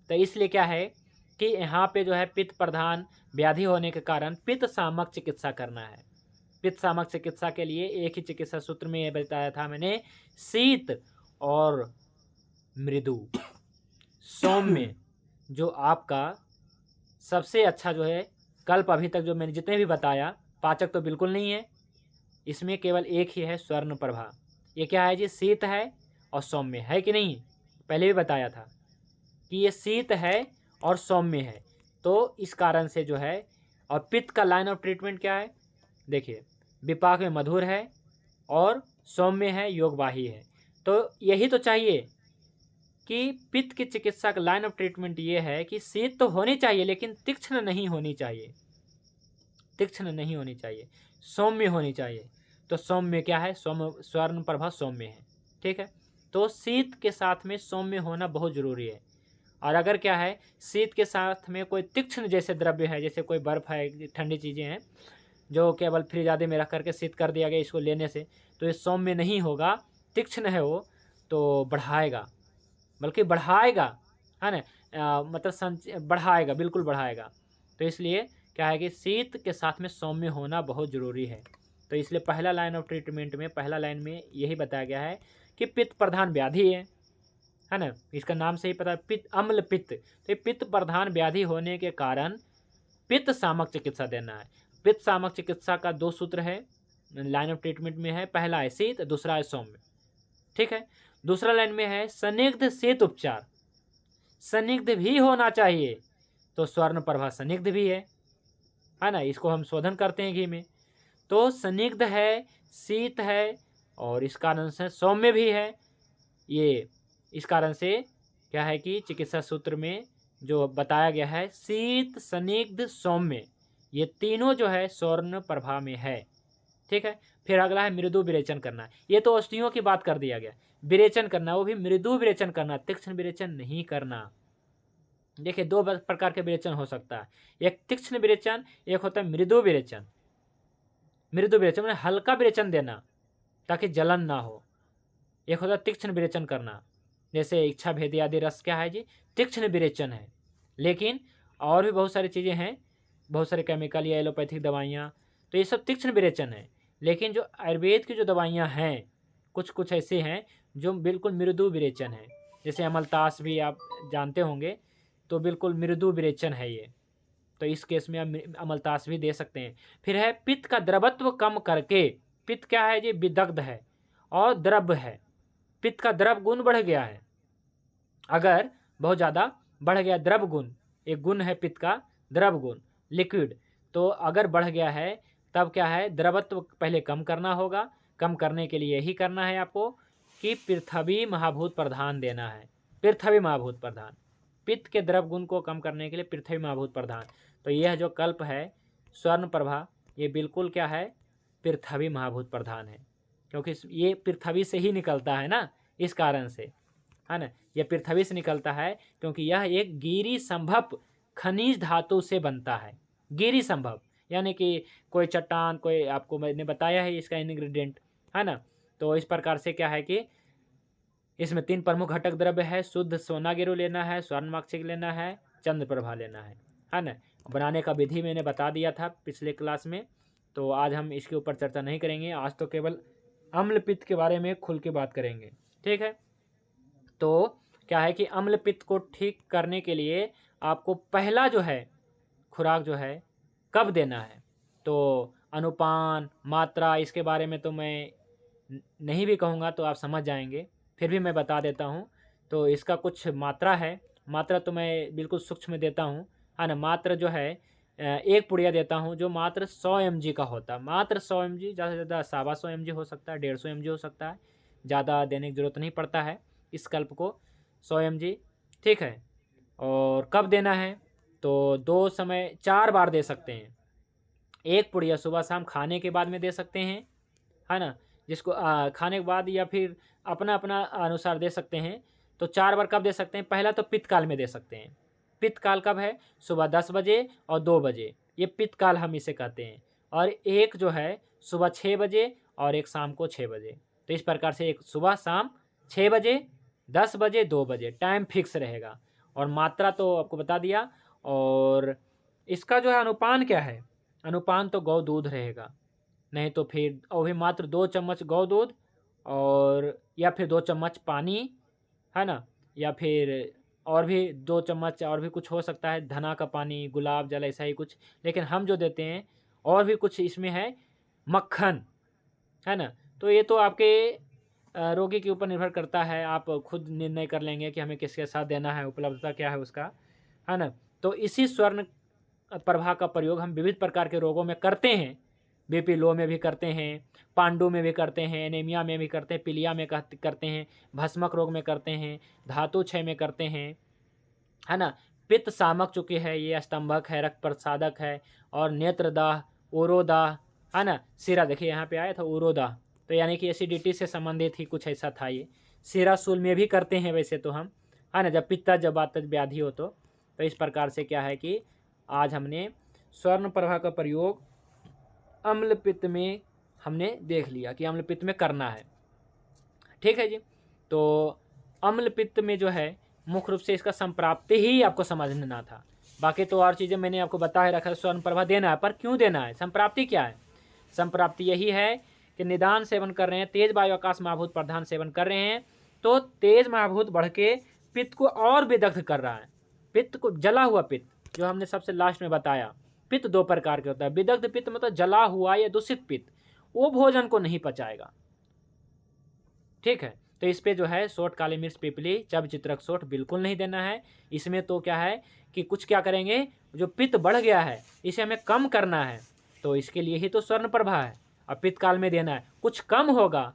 तो इसलिए क्या है कि यहाँ पे जो है पित्त प्रधान व्याधि होने के कारण पित्त सामक चिकित्सा करना है। पित्त सामक चिकित्सा के लिए एक ही चिकित्सा सूत्र में ये बताया था मैंने, शीत और मृदु सौम्य जो आपका सबसे अच्छा जो है कल्प अभी तक जो मैंने जितने भी बताया, पाचक तो बिल्कुल नहीं है, इसमें केवल एक ही है, स्वर्ण प्रभा। ये क्या है जी, शीत है और सौम्य है कि नहीं, पहले भी बताया था कि ये शीत है और सौम्य है। तो इस कारण से जो है, और पित्त का लाइन ऑफ ट्रीटमेंट क्या है, देखिए विपाक में मधुर है और सौम्य है, योगवाही है। तो यही तो चाहिए कि पित्त की चिकित्सा का लाइन ऑफ ट्रीटमेंट ये है कि शीत तो होनी चाहिए लेकिन तीक्ष्ण नहीं होनी चाहिए, तीक्ष्ण नहीं होनी चाहिए, सौम्य होनी चाहिए। तो सौम्य क्या है, सौम्य स्वर्ण प्रभा सौम्य है, ठीक है। तो शीत के साथ में सौम्य होना बहुत जरूरी है। और अगर क्या है, शीत के साथ में कोई तीक्ष्ण जैसे द्रव्य है, जैसे कोई बर्फ़ है, ठंडी चीज़ें हैं जो केवल फ्रिज आदि में रख करके शीत कर दिया गया इसको लेने से, तो ये सौम्य नहीं होगा, तीक्ष्ण है वो, तो बढ़ाएगा, बल्कि बढ़ाएगा, है ना, मतलब बढ़ाएगा, बिल्कुल बढ़ाएगा। तो इसलिए क्या है कि शीत के साथ में सौम्य होना बहुत ज़रूरी है। तो इसलिए पहला लाइन ऑफ ट्रीटमेंट में, पहला लाइन में यही बताया गया है कि पित्त प्रधान व्याधि है ना, इसका नाम से ही पता है, पित्त, अम्ल पित्त। तो ये पित्त प्रधान व्याधि होने के कारण पित्त सामक चिकित्सा देना है। पित्त सामक चिकित्सा का 2 सूत्र है, लाइन ऑफ ट्रीटमेंट में है, पहला है शीत, दूसरा है सौम्य, ठीक है। दूसरा लाइन में है संदिग्ध शीत उपचार, संदिग्ध भी होना चाहिए, तो स्वर्ण प्रभा संदिग्ध भी है ना, इसको हम शोधन करते हैं घी में। तो संदिग्ध है, शीत है, और इस कारण से सौम्य भी है। ये इस कारण से क्या है कि चिकित्सा सूत्र में जो बताया गया है, शीत, संदिग्ध, सौम्य, ये तीनों जो है स्वर्ण प्रभा में है, ठीक है। फिर अगला है मृदु विरेचन करना। ये तो औषधियों की बात कर दिया गया, विरेचन करना, वो भी मृदु विरेचन करना, तीक्ष्ण विरेचन नहीं करना। देखिए 2 प्रकार के विरेचन हो सकता है, एक तीक्ष्ण विरेचन, एक होता है मृदु विरेचन। मृदु विरेचन में हल्का विरेचन देना ताकि जलन ना हो। एक होता है तीक्ष्ण विरेचन करना, जैसे इच्छा भेदी आदि रस क्या है जी, तीक्ष्ण विरेचन है। लेकिन और भी बहुत सारी चीज़ें हैं, बहुत सारे केमिकल या एलोपैथिक दवाइयाँ, तो ये सब तीक्ष्ण विरेचन है। लेकिन जो आयुर्वेद की जो दवाइयाँ हैं, कुछ कुछ ऐसे हैं जो बिल्कुल मृदु विरेचन है, जैसे अमलतास भी आप जानते होंगे, तो बिल्कुल मृदु विरेचन है ये। तो इस केस में आप अमलतास भी दे सकते हैं। फिर है पित्त का द्रवत्व कम करके, पित्त क्या है जी, विदग्ध है और द्रव है, पित्त का द्रव गुण बढ़ गया है, अगर बहुत ज़्यादा बढ़ गया द्रव गुण, एक गुण है पित्त का द्रव गुण, लिक्विड, तो अगर बढ़ गया है तब क्या है, द्रवत्व पहले कम करना होगा। कम करने के लिए यही करना है आपको कि पृथ्वी महाभूत प्रधान देना है, पृथ्वी महाभूत प्रधान, पित्त के द्रव गुण को कम करने के लिए पृथ्वी महाभूत प्रधान। तो यह जो कल्प है स्वर्ण प्रभा, ये बिल्कुल क्या है, पृथ्वी महाभूत प्रधान है, क्योंकि ये पृथ्वी से ही निकलता है ना, इस कारण से, है ना, यह पृथ्वी से निकलता है क्योंकि यह एक गिरि संभव खनिज धातु से बनता है। गिरि संभव यानी कि कोई चट्टान, कोई, आपको मैंने बताया है इसका इंग्रेडिएंट, है ना। तो इस प्रकार से क्या है कि इसमें 3 प्रमुख घटक द्रव्य है, शुद्ध सोना गिरु लेना है, स्वर्ण माक्षिक लेना है, चंद्र प्रभा लेना है ना। बनाने का विधि मैंने बता दिया था पिछले क्लास में, तो आज हम इसके ऊपर चर्चा नहीं करेंगे, आज तो केवल अम्ल पित्त के बारे में खुल के बात करेंगे, ठीक है। तो क्या है कि अम्ल पित्त को ठीक करने के लिए आपको पहला जो है खुराक जो है कब देना है, तो अनुपान, मात्रा, इसके बारे में तो मैं नहीं भी कहूँगा तो आप समझ जाएंगे, फिर भी मैं बता देता हूँ। तो इसका कुछ मात्रा है, मात्रा तो मैं बिल्कुल सूक्ष्म देता हूँ, है ना। मात्र जो है 1 पुड़िया देता हूँ जो मात्र 100 mg का होता है, मात्र 100 mg, ज़्यादा से ज़्यादा 125 mg हो सकता है, 150 mg हो सकता है, ज़्यादा देने की ज़रूरत नहीं पड़ता है इस कल्प को, 100 mg, ठीक है। और कब देना है, तो 2 समय 4 बार दे सकते हैं, 1 पुड़िया सुबह शाम खाने के बाद में दे सकते हैं, है ना, जिसको खाने के बाद या फिर अपना अपना अनुसार दे सकते हैं। तो 4 बार कब दे सकते हैं, पहला तो पित्त काल में दे सकते हैं। पित्त काल कब है, सुबह 10 बजे और 2 बजे, ये पित्त काल हम इसे कहते हैं। और एक जो है सुबह 6 बजे और एक शाम को 6 बजे। तो इस प्रकार से एक सुबह शाम 6 बजे, 10 बजे, 2 बजे टाइम फिक्स रहेगा। और मात्रा तो आपको बता दिया। और इसका जो है अनुपान क्या है, अनुपान तो गौ दूध रहेगा, नहीं तो फिर वो भी मात्र 2 चम्मच गौ दूध और या फिर 2 चम्मच पानी, है ना, या फिर और भी 2 चम्मच और भी कुछ हो सकता है, धना का पानी, गुलाब जल, ऐसा ही कुछ। लेकिन हम जो देते हैं और भी कुछ इसमें है, मक्खन, है ना। तो ये तो आपके रोगी के ऊपर निर्भर करता है, आप खुद निर्णय कर लेंगे कि हमें किसके साथ देना है, उपलब्धता क्या है उसका, है ना। तो इसी स्वर्ण प्रभा का प्रयोग हम विविध प्रकार के रोगों में करते हैं। बीपी लो में भी करते हैं, पांडु में भी करते हैं, एनीमिया में भी करते हैं, पीलिया में करते हैं, भस्मक रोग में करते हैं, धातु क्षय में करते हैं, है ना। पित्त सामक चूँकि है, ये स्तंभक है, रक्त प्रसादक है, और नेत्रदाह, उरोदाह, है ना। सिरा देखिए यहाँ पे आया था उरोदाह, तो यानी कि एसिडिटी से संबंधित ही कुछ ऐसा था ये। सिराशूल में भी करते हैं वैसे तो हम, है ना, जब पित्ता जब व्याधि हो तो इस प्रकार से क्या है कि आज हमने स्वर्ण प्रभा का प्रयोग अम्ल पित्त में हमने देख लिया कि अम्ल पित्त में करना है। ठीक है जी। तो अम्ल पित्त में जो है मुख्य रूप से इसका संप्राप्ति ही आपको समझना था, बाकी तो और चीज़ें मैंने आपको बता ही रखा है। स्वर्ण प्रभा देना है, पर क्यों देना है, संप्राप्ति क्या है। संप्राप्ति यही है कि निदान सेवन कर रहे हैं, तेज वायु आकाश महाभूत प्रधान सेवन कर रहे हैं, तो तेज महाभूत बढ़ के पित्त को और विदग्ध कर रहा है। पित्त को, जला हुआ पित्त जो हमने सबसे लास्ट में बताया, पित्त 2 प्रकार के होता है। विदग्ध पित्त मतलब जला हुआ या दूषित पित्त, वो भोजन को नहीं पचाएगा। ठीक है, तो इस पे जो है सोट, काली मिर्च, पिपली, चब, चित्रक सोट बिल्कुल नहीं देना है। इसमें तो क्या है कि कुछ क्या करेंगे, जो पित्त बढ़ गया है इसे हमें कम करना है, तो इसके लिए ही तो स्वर्ण प्रभा है। और पित्त काल में देना है, कुछ कम होगा,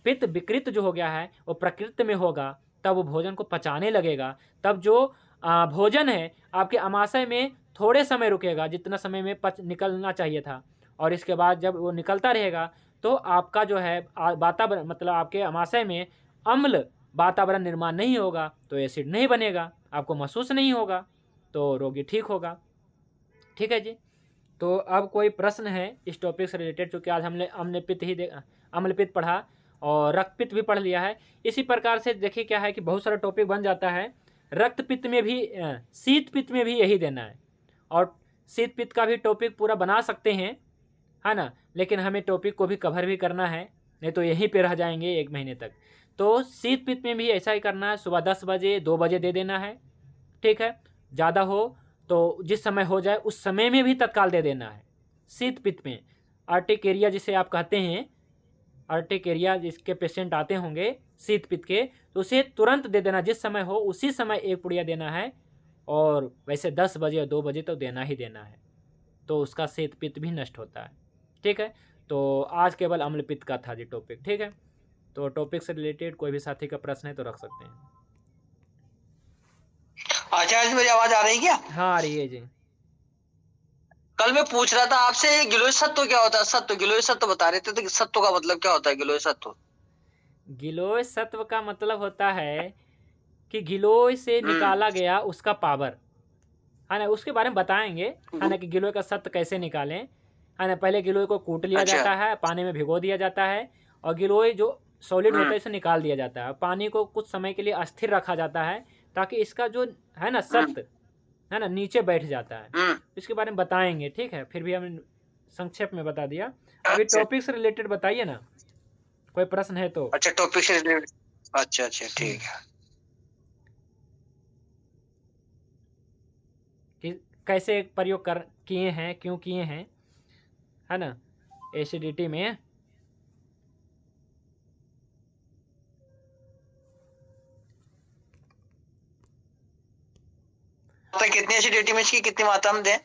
पित्त विकृत जो हो गया है वो प्रकृति में होगा, तब वो भोजन को पचाने लगेगा। तब जो भोजन है आपके अमाशय में थोड़े समय रुकेगा, जितना समय में निकलना चाहिए था, और इसके बाद जब वो निकलता रहेगा तो आपका जो है वातावरण, मतलब आपके अमाशय में अम्ल वातावरण निर्माण नहीं होगा, तो एसिड नहीं बनेगा, आपको महसूस नहीं होगा, तो रोगी ठीक होगा। ठीक है जी। तो अब कोई प्रश्न है इस टॉपिक से रिलेटेड, चूँकि आज हमने अम्लपित्त पढ़ा और रक्तपित्त भी पढ़ लिया है। इसी प्रकार से देखिए क्या है कि बहुत सारा टॉपिक बन जाता है। रक्तपित्त में भी, शीत पित्त में भी यही देना है, और शीत पित्त का भी टॉपिक पूरा बना सकते हैं, है ना, लेकिन हमें टॉपिक को भी कवर भी करना है, नहीं तो यहीं पे रह जाएंगे 1 महीने तक। तो शीत पित्त में भी ऐसा ही करना है, सुबह 10 बजे, 2 बजे दे देना है। ठीक है, ज़्यादा हो तो जिस समय हो जाए उस समय में भी तत्काल दे देना है। शीत पित्त में अर्टिकेरिया जिसे आप कहते हैं, अर्टिकेरिया जिसके पेशेंट आते होंगे शीत पित्त के, तो उसे तुरंत दे देना, जिस समय हो उसी समय 1 पुड़िया देना है। और वैसे 10 बजे और 2 बजे तो देना ही देना है, तो उसका शीत पित्त भी नष्ट होता है। ठीक है, तो आज केवल अम्ल पित्त का था जी टॉपिक। ठीक है, तो टॉपिक से रिलेटेड कोई भी साथी का प्रश्न है तो रख सकते हैं। आचार्य जी मेरी आवाज आ रही है क्या? हाँ आ रही है जी। कल मैं पूछ रहा था आपसे, गिलोय सत्व क्या होता है? सत्व, गिलोय सत्व बता रहे थे, तो सत्व का मतलब क्या होता है? गिलोय सत्व, गिलोय सत्व का मतलब होता है कि गिलोय से निकाला गया उसका पावर, है ना, उसके बारे में बताएंगे, है ना, कि गिलोय का सत्व कैसे निकालें, है ना। पहले गिलोय को कूट लिया जाता है, पानी में भिगो दिया जाता है, और गिलोय जो सॉलिड होता है इसे निकाल दिया जाता है। पानी को कुछ समय के लिए अस्थिर रखा जाता है ताकि इसका जो है ना सत्व, है ना, नीचे बैठ जाता है। इसके बारे में बताएंगे। ठीक है, फिर भी हमने संक्षेप में बता दिया। अभी टॉपिक से रिलेटेड बताइए ना, कोई प्रश्न है तो। अच्छा, टॉपिक से रिलेटेड, अच्छा ठीक है। कि कैसे प्रयोग किए हैं, क्यों किए हैं, है ना, एसिडिटी में। तो कितनी एसिडिटी में इसकी कितनी मात्रा में दें?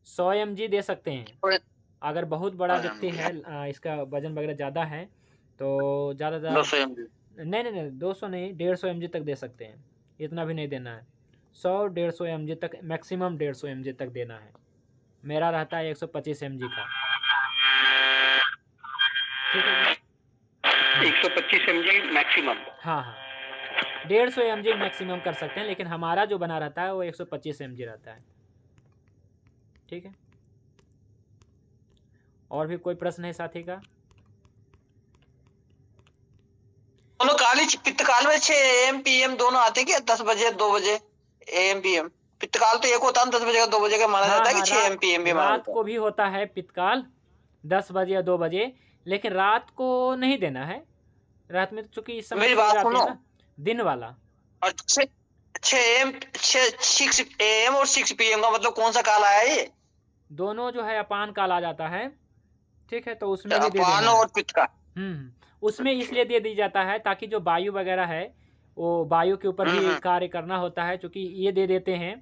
100 mg दे सकते हैं। अगर बहुत बड़ा व्यक्ति है, इसका वजन वगैरह ज़्यादा है, तो ज़्यादा 200 mg, नहीं 200 नहीं, 150 mg तक दे सकते हैं। इतना भी नहीं देना है, 100-150 mg तक, मैक्सिमम 150 mg तक देना है। मेरा रहता है 125 mg का। ठीक है, 125 mg मैक्सिमम। हाँ 150 mg मैक्सिमम कर सकते हैं, लेकिन हमारा जो बना रहता है वो 125 mg रहता है। ठीक है, और भी कोई प्रश्न है साथी का? दोनों काल ही पित्त काल में 6 AM PM दोनों आते हैं क्या? 10 बजे 2 बजे AM PM। पित्त काल तो एक होता है, 10 बजे का 2 बजे का माना जाता है कि 6 AM PM भी माना रात जाता है। को भी होता है पित्तकाल 10 बजे या 2 बजे, लेकिन रात को नहीं देना है। रात में तो चूंकि इस समय मेरी सो बात जाते हैं सुनो। ना, दिन वाला। और 6 AM 6 AM और 6 PM का मतलब कौन सा काल आया ये? दोनों जो है अपान काल आ जाता है, ठीक है, तो उसमें भी दे अपान देना है। और पित्त का। उसमें इसलिए दे दी जाता है ताकि जो वायु वगैरह है वो वायु के ऊपर भी कार्य करना होता है, क्योंकि ये दे देते हैं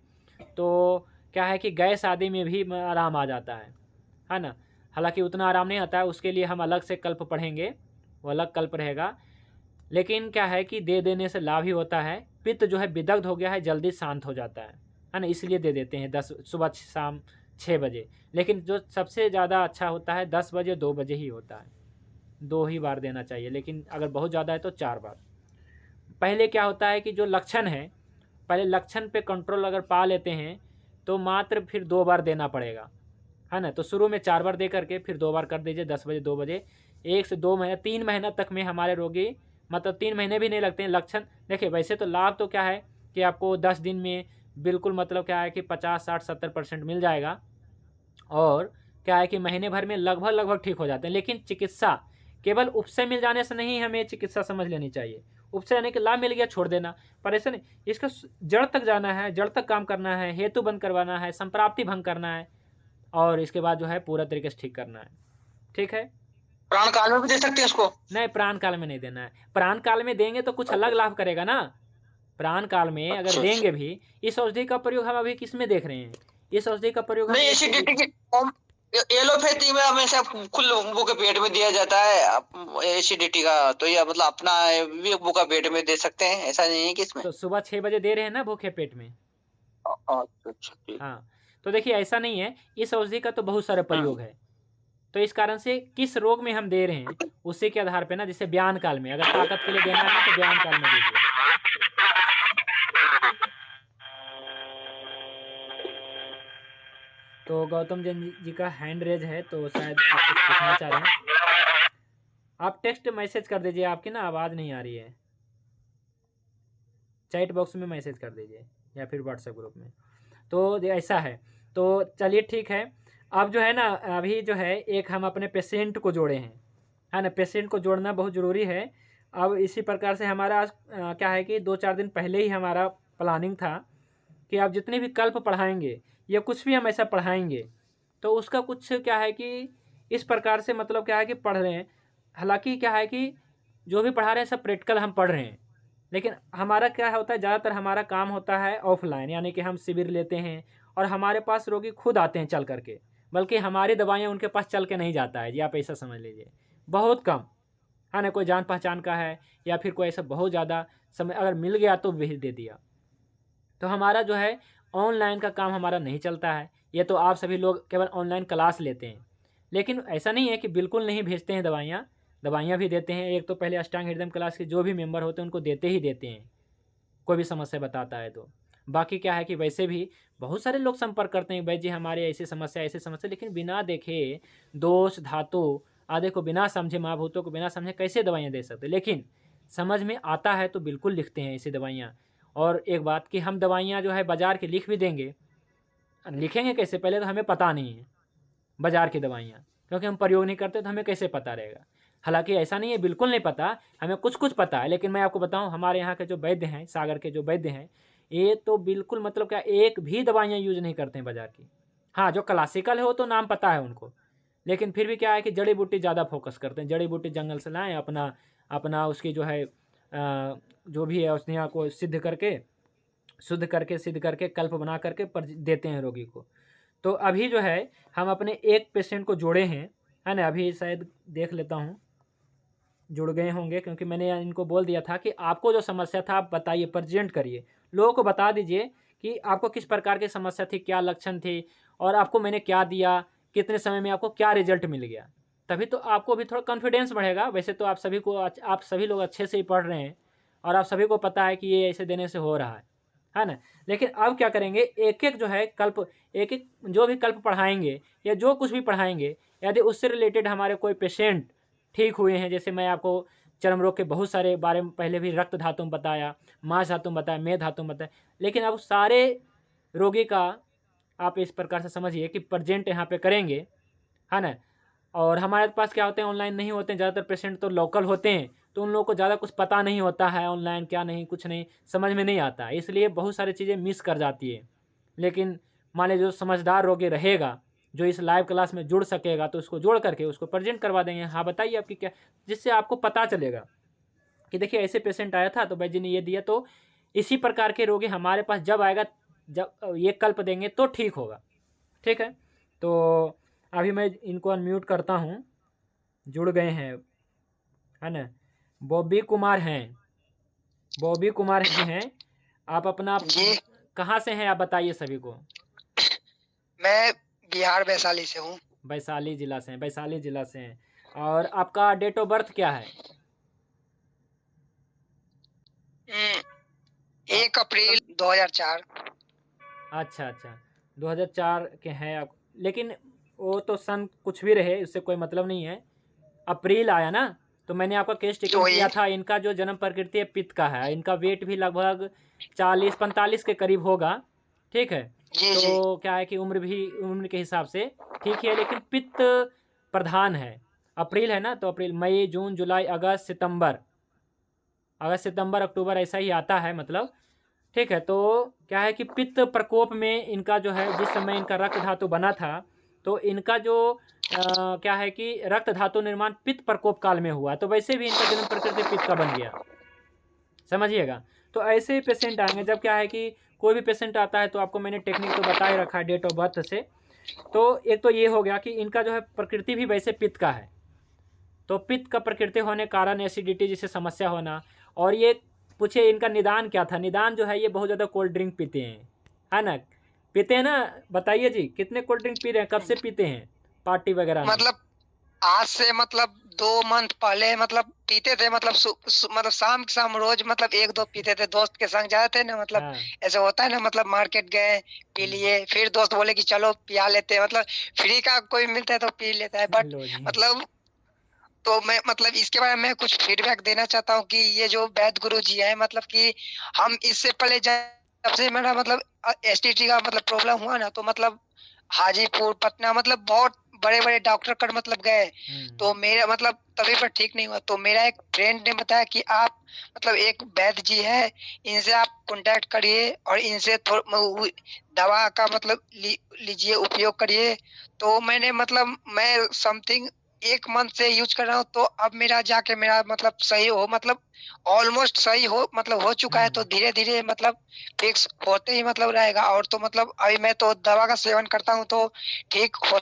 तो क्या है कि गैस आदि में भी आराम आ जाता है ना। हालांकि उतना आराम नहीं आता है, उसके लिए हम अलग से कल्प पढ़ेंगे, वो अलग कल्प रहेगा। लेकिन क्या है कि दे देने से लाभ ही होता है। पित्त जो है विदग्ध हो गया है, जल्दी शांत हो जाता है ना, इसलिए दे देते हैं 10 सुबह शाम 6 बजे। लेकिन जो सबसे ज़्यादा अच्छा होता है 10 बजे 2 बजे ही होता है, 2 ही बार देना चाहिए। लेकिन अगर बहुत ज़्यादा है तो 4 बार। पहले क्या होता है कि जो लक्षण है, पहले लक्षण पे कंट्रोल अगर पा लेते हैं तो मात्र फिर 2 बार देना पड़ेगा, है ना। तो शुरू में 4 बार दे करके फिर 2 बार कर दीजिए 10 बजे 2 बजे। 1 से 2 महीने 3 महीना तक में हमारे रोगी, मतलब 3 महीने भी नहीं लगते हैं लक्षण। देखिए वैसे तो लाभ तो क्या है कि आपको 10 दिन में बिल्कुल मतलब क्या है कि 50 60 70% मिल जाएगा, और क्या है कि महीने भर में लगभग ठीक हो जाते हैं। लेकिन चिकित्सा केवल उपसे मिल जाने से नहीं हमें चिकित्सा समझ लेनी चाहिए। उपसे यानी कि लाभ मिल गया छोड़ देना, पर ऐसा नहीं, इसका जड़ तक जाना है, जड़ तक काम करना है, हेतु बंद करवाना है, संप्राप्ति भंग करना है, और इसके बाद जो है पूरा तरीके से ठीक करना है। ठीक है, प्राण काल में भी दे सकते हैं उसको? नहीं, प्राण काल में नहीं देना है। प्राण काल में देंगे तो कुछ अलग लाभ करेगा ना। प्राण काल में अगर देंगे भी, इस औषधि का प्रयोग हम अभी किस में देख रहे हैं? इस औषधि का प्रयोग नहीं, एसिडिटी की एलोपैथी में हमेशा खुले मुंह के पेट में दिया जाता है एसिडिटी का, तो ये मतलब अपना मुंह का पेट में दे सकते हैं, ऐसा नहीं है कि इसमें? तो सुबह 6 बजे दे रहे हैं ना भूखे पेट में। अच्छा। हाँ, तो देखिए ऐसा नहीं है, इस औषधि का तो बहुत सारे प्रयोग है। तो इस कारण से किस रोग में हम दे रहे हैं उसी के आधार पे ना, जैसे बयान काल में अगर ताकत के लिए देना है तो बयान काल में दीजिए। तो गौतम जी का हैंड रेज है, तो शायद आप कुछ पूछना चाह रहे हैं। आप टेक्स्ट मैसेज कर दीजिए, आपकी ना आवाज़ नहीं आ रही है। चैट बॉक्स में मैसेज कर दीजिए या फिर व्हाट्सएप ग्रुप में। तो ऐसा है, तो चलिए ठीक है। अब जो है ना, अभी जो है एक हम अपने पेशेंट को जोड़े हैं, है ना। पेशेंट को जोड़ना बहुत ज़रूरी है। अब इसी प्रकार से हमारा आज क्या है कि 2-4 दिन पहले ही हमारा प्लानिंग था कि आप जितने भी कल्प पढ़ाएंगे या कुछ भी हम ऐसा पढ़ाएंगे तो उसका कुछ क्या है कि इस प्रकार से मतलब क्या है कि पढ़ रहे हैं। हालांकि क्या है कि जो भी पढ़ा रहे हैं सब प्रैक्टिकल हम पढ़ रहे हैं, लेकिन हमारा क्या होता है, ज़्यादातर हमारा काम होता है ऑफलाइन, यानी कि हम शिविर लेते हैं और हमारे पास रोगी खुद आते हैं चल करके, बल्कि हमारी दवाइयाँ उनके पास चल के नहीं जाता है जी, आप ऐसा समझ लीजिए। बहुत कम, है ना। कोई जान पहचान का है या फिर कोई ऐसा बहुत ज़्यादा समय अगर मिल गया तो भेज दे दिया। तो हमारा जो है ऑनलाइन का काम हमारा नहीं चलता है। ये तो आप सभी लोग केवल ऑनलाइन क्लास लेते हैं, लेकिन ऐसा नहीं है कि बिल्कुल नहीं भेजते हैं दवाइयाँ, दवाइयाँ भी देते हैं। एक तो पहले अष्टांग हृदय क्लास के जो भी मेंबर होते हैं उनको देते ही देते हैं, कोई भी समस्या बताता है तो। बाकी क्या है कि वैसे भी बहुत सारे लोग संपर्क करते हैं, भाई जी हमारे ऐसी समस्या, लेकिन बिना देखे दोष धातु आदि को बिना समझे, महाभूतों को बिना समझे कैसे दवाइयाँ दे सकते। लेकिन समझ में आता है तो बिल्कुल लिखते हैं ऐसी दवाइयाँ। और एक बात कि हम दवाइयाँ जो है बाज़ार की लिख भी देंगे, लिखेंगे कैसे, पहले तो हमें पता नहीं है बाज़ार की दवाइयाँ, क्योंकि हम प्रयोग नहीं करते तो हमें कैसे पता रहेगा। हालांकि ऐसा नहीं है बिल्कुल नहीं पता, हमें कुछ कुछ पता है। लेकिन मैं आपको बताऊं, हमारे यहाँ के जो वैद्य हैं, सागर के जो वैद्य हैं, ये तो बिल्कुल मतलब क्या एक भी दवाइयाँ यूज नहीं करते हैं बाज़ार की। हाँ, जो क्लासिकल है वो तो नाम पता है उनको, लेकिन फिर भी क्या है कि जड़ी बूटी ज़्यादा फोकस करते हैं। जड़ी बूटी जंगल से लाएँ, अपना अपना उसकी जो है जो भी है औषधियाँ को सिद्ध करके सिद्ध करके कल्प बना करके पर देते हैं रोगी को। तो अभी जो है हम अपने एक पेशेंट को जोड़े हैं, है ना। अभी शायद देख लेता हूँ, जुड़ गए होंगे, क्योंकि मैंने इनको बोल दिया था कि आपको जो समस्या था आप बताइए, प्रेजेंट करिए, लोगों को बता दीजिए कि आपको किस प्रकार की समस्या थी, क्या लक्षण थे, और आपको मैंने क्या दिया, कितने समय में आपको क्या रिजल्ट मिल गया। तभी तो आपको भी थोड़ा कॉन्फिडेंस बढ़ेगा। वैसे तो आप सभी लोग अच्छे से ही पढ़ रहे हैं और आप सभी को पता है कि ये ऐसे देने से हो रहा है, है ना। लेकिन अब क्या करेंगे, एक एक जो है कल्प, एक एक जो भी कल्प पढ़ाएंगे या जो कुछ भी पढ़ाएंगे, यदि उससे रिलेटेड हमारे कोई पेशेंट ठीक हुए हैं, जैसे मैं आपको चर्म रोग के बहुत सारे बारे में पहले भी रक्त धातु में बताया, मांस धातु में बताया, मेद धातु में बताया, लेकिन अब सारे रोगी का आप इस प्रकार से समझिए कि प्रेजेंट यहाँ पे करेंगे, है ना। और हमारे पास क्या होते हैं, ऑनलाइन नहीं होते हैं ज़्यादातर पेशेंट, तो लोकल होते हैं, तो उन लोगों को ज़्यादा कुछ पता नहीं होता है, ऑनलाइन क्या नहीं, कुछ नहीं समझ में नहीं आता, इसलिए बहुत सारी चीज़ें मिस कर जाती है। लेकिन मान लीजिए जो समझदार रोगी रहेगा, जो इस लाइव क्लास में जुड़ सकेगा, तो उसको जोड़ करके उसको प्रेजेंट करवा देंगे। हाँ बताइए आपकी क्या, जिससे आपको पता चलेगा कि देखिए ऐसे पेशेंट आया था तो भाई जी ने ये दिया, तो इसी प्रकार के रोगी हमारे पास जब आएगा, जब ये कल्प देंगे तो ठीक होगा। ठीक है, तो अभी मैं इनको अनम्यूट करता हूँ, जुड़ गए हैं, है ना। बॉबी कुमार हैं, बॉबी कुमार जी हैं, आप अपना जी कहाँ से हैं आप बताइए सभी को। मैं बिहार वैशाली से हूँ। वैशाली जिला से हैं, वैशाली जिला से हैं। और आपका डेट ऑफ बर्थ क्या है? 1 अप्रैल 2004। अच्छा अच्छा, 2004 के हैं आप, लेकिन वो तो सन कुछ भी रहे, उससे कोई मतलब नहीं है, अप्रैल आया ना, तो मैंने आपका केस टिकट तो किया था। इनका जो जन्म प्रकृति है पित्त का है, इनका वेट भी लगभग 40-45 के करीब होगा। ठीक है, जी जी तो क्या है कि उम्र भी उम्र के हिसाब से ठीक है, लेकिन पित्त प्रधान है। अप्रैल है ना, तो अप्रैल, मई, जून, जुलाई, अगस्त, सितंबर, अक्टूबर ऐसा ही आता है मतलब। ठीक है, तो क्या है कि पित्त प्रकोप में इनका जो है, जिस समय इनका रक्त धातु बना था, तो इनका जो क्या है कि रक्त धातु निर्माण पित्त प्रकोप काल में हुआ, तो वैसे भी इनका जन्म प्रकृति पित्त का बन गया, समझिएगा। तो ऐसे ही पेशेंट आएंगे, जब क्या है कि कोई भी पेशेंट आता है तो आपको मैंने टेक्निक तो बता ही रखा है डेट ऑफ बर्थ से। तो एक तो ये हो गया कि इनका जो है प्रकृति भी वैसे पित्त का है, तो पित्त का प्रकृति होने कारण एसिडिटी जैसे समस्या होना। और ये पूछे इनका निदान क्या था, निदान जो है ये बहुत ज़्यादा कोल्ड ड्रिंक पीते हैं, है ना, पीते हैं ना, बताइए जी कितने कोल्ड ड्रिंक पी रहे हैं, कब से पीते हैं पार्टी वगैरह में? मतलब आज से मतलब 2 मंथ पहले मतलब पीते थे, मतलब मतलब शाम रोज मतलब 1-2 पीते थे, दोस्त के संग जाते थे ना, मतलब हाँ, ऐसे होता है ना, मतलब मार्केट गए पी लिए, फिर दोस्त बोले कि चलो पिया लेते हैं, मतलब फ्री का कोई मिलता है तो पी लेता है। बट लो जी, मतलब तो मैं मतलब इसके बारे में कुछ फीडबैक देना चाहता हूँ कि ये जो वैद्य गुरु जी हैं, मतलब कि हम इससे पहले जब से मेरा मतलब एसटीटी का मतलब प्रॉब्लम हुआ ना, तो मतलब हाजीपुर, पटना, मतलब बहुत बड़े-बड़े डॉक्टर कर मतलब गए, तो मेरा मतलब तभी पर ठीक नहीं हुआ। तो मेरा एक फ्रेंड ने बताया कि आप मतलब एक वैद्य जी है, इनसे आप कॉन्टैक्ट करिए और इनसे दवा का मतलब लीजिए, उपयोग करिए। तो मैंने मतलब मैं समथिंग 1 मंथ से यूज़ कर रहा हूँ, तो अब मेरा जाके मेरा मतलब सही हो, मतलब ऑलमोस्ट सही हो, मतलब हो चुका है, तो धीरे-धीरे मतलब फिक्स होते ही मतलब रहेगा। और तो मतलब अभी मैं तो दवा का सेवन करता हूँ तो ठीक हो।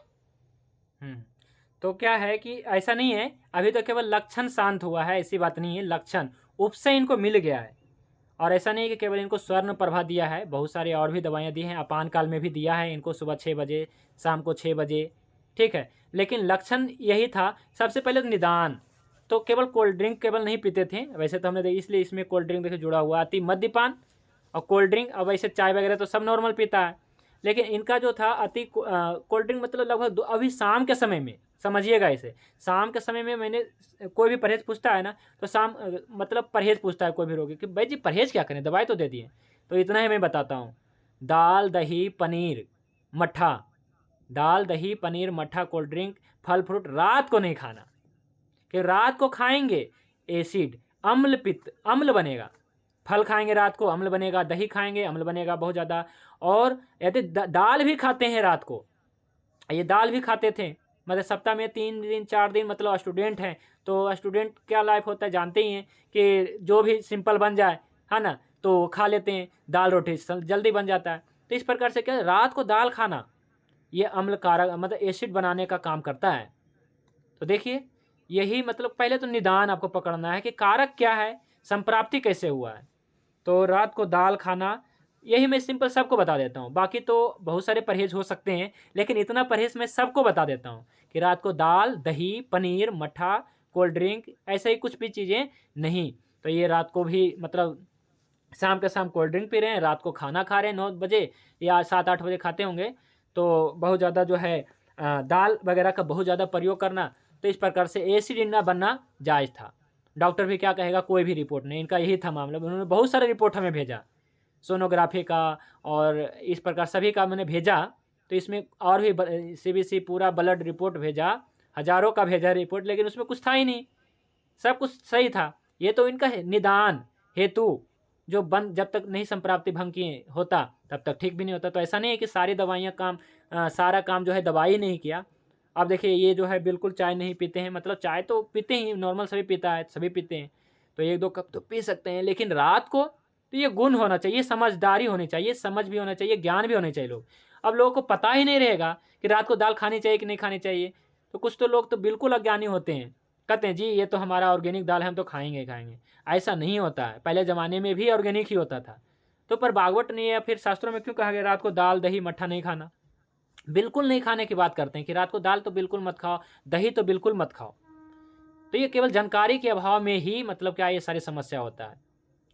तो क्या है कि ऐसा नहीं है, अभी तो केवल लक्षण शांत हुआ है, ऐसी बात नहीं है, लक्षण उपसे इनको मिल गया है। और ऐसा नहीं है कि केवल इनको स्वर्ण प्रभा दिया है, बहुत सारी और भी दवाइयाँ दी हैं, अपान काल में भी दिया है इनको, सुबह 6 बजे, शाम को 6 बजे। ठीक है, लेकिन लक्षण यही था सबसे पहले तो निदान। तो केवल कोल्ड ड्रिंक केवल नहीं पीते थे, वैसे तो हमने इसलिए इसमें कोल्ड ड्रिंक देखिए जुड़ा हुआ, अति मद्यपान और कोल्ड ड्रिंक। अब वैसे चाय वगैरह तो सब नॉर्मल पीता है, लेकिन इनका जो था अति कोल्ड ड्रिंक मतलब लगभग अभी शाम के समय में, समझिएगा इसे, शाम के समय में मैंने कोई भी परहेज पूछता है ना, तो शाम मतलब परहेज पूछता है कोई भी रोगी कि भाई जी परहेज क्या करें, दवाई तो दे दिए, तो इतना ही मैं बताता हूँ, दाल दही पनीर मट्ठा, दाल दही पनीर मट्ठा, कोल्ड ड्रिंक, फल फ्रूट रात को नहीं खाना, कि रात को खाएंगे एसिड, अम्ल पित्त, अम्ल बनेगा। फल खाएंगे रात को अम्ल बनेगा, दही खाएंगे अम्ल बनेगा बहुत ज़्यादा। और यदि दाल भी खाते हैं रात को, ये दाल भी खाते थे, मतलब सप्ताह में 3 दिन 4 दिन, मतलब स्टूडेंट हैं तो स्टूडेंट क्या लाइफ होता है जानते ही हैं कि जो भी सिंपल बन जाए, है ना, तो खा लेते हैं, दाल रोटी जल्दी बन जाता है। तो इस प्रकार से क्या, रात को दाल खाना ये अम्ल कारक मतलब एसिड बनाने का काम करता है। तो देखिए यही मतलब पहले तो निदान आपको पकड़ना है कि कारक क्या है, संप्राप्ति कैसे हुआ है। तो रात को दाल खाना, यही मैं सिंपल सबको बता देता हूँ, बाकी तो बहुत सारे परहेज हो सकते हैं, लेकिन इतना परहेज मैं सबको बता देता हूँ कि रात को दाल दही पनीर मट्ठा कोल्ड ड्रिंक ऐसे ही कुछ भी चीज़ें नहीं, तो ये रात को भी मतलब शाम के शाम कोल्ड ड्रिंक पी रहे हैं, रात को खाना खा रहे हैं 9 बजे या 7-8 बजे खाते होंगे, तो बहुत ज़्यादा जो है दाल वगैरह का बहुत ज़्यादा प्रयोग करना, तो इस प्रकार से एसिड ना बनना जायज़ था। डॉक्टर भी क्या कहेगा, कोई भी रिपोर्ट नहीं, इनका यही था मामला। उन्होंने बहुत सारे रिपोर्ट हमें भेजा, सोनोग्राफी का और इस प्रकार सभी का मैंने भेजा, तो इसमें और भी CBC पूरा ब्लड रिपोर्ट भेजा, हज़ारों का भेजा रिपोर्ट, लेकिन उसमें कुछ था ही नहीं, सब कुछ सही था। ये तो इनका निदान हेतु जो बंद जब तक नहीं संप्राप्ति भंग की होता तब तक ठीक भी नहीं होता। तो ऐसा नहीं है कि सारी दवाइयाँ सारा काम जो है दवाई नहीं किया। अब देखिए ये जो है बिल्कुल चाय नहीं पीते हैं, मतलब चाय तो पीते ही, नॉर्मल सभी पीता है, सभी पीते हैं, तो 1-2 कप तो पी सकते हैं, लेकिन रात को तो ये गुण होना चाहिए, समझदारी होनी चाहिए, समझ भी होना चाहिए, ज्ञान भी होने चाहिए लोग। अब लोगों को पता ही नहीं रहेगा कि रात को दाल खानी चाहिए कि नहीं खानी चाहिए, तो कुछ तो लोग तो बिल्कुल अज्ञानी होते हैं, कहते हैं जी ये तो हमारा ऑर्गेनिक दाल है, हम तो खाएंगे ही खाएंगे। ऐसा नहीं होता है, पहले ज़माने में भी ऑर्गेनिक ही होता था। तो पर बागवट नहीं है, फिर शास्त्रों में क्यों कहा गया रात को दाल दही मट्ठा नहीं खाना? बिल्कुल नहीं खाने की बात करते हैं कि रात को दाल तो बिल्कुल मत खाओ, दही तो बिल्कुल मत खाओ। तो ये केवल जानकारी के अभाव में ही मतलब क्या ये सारी समस्या होता है।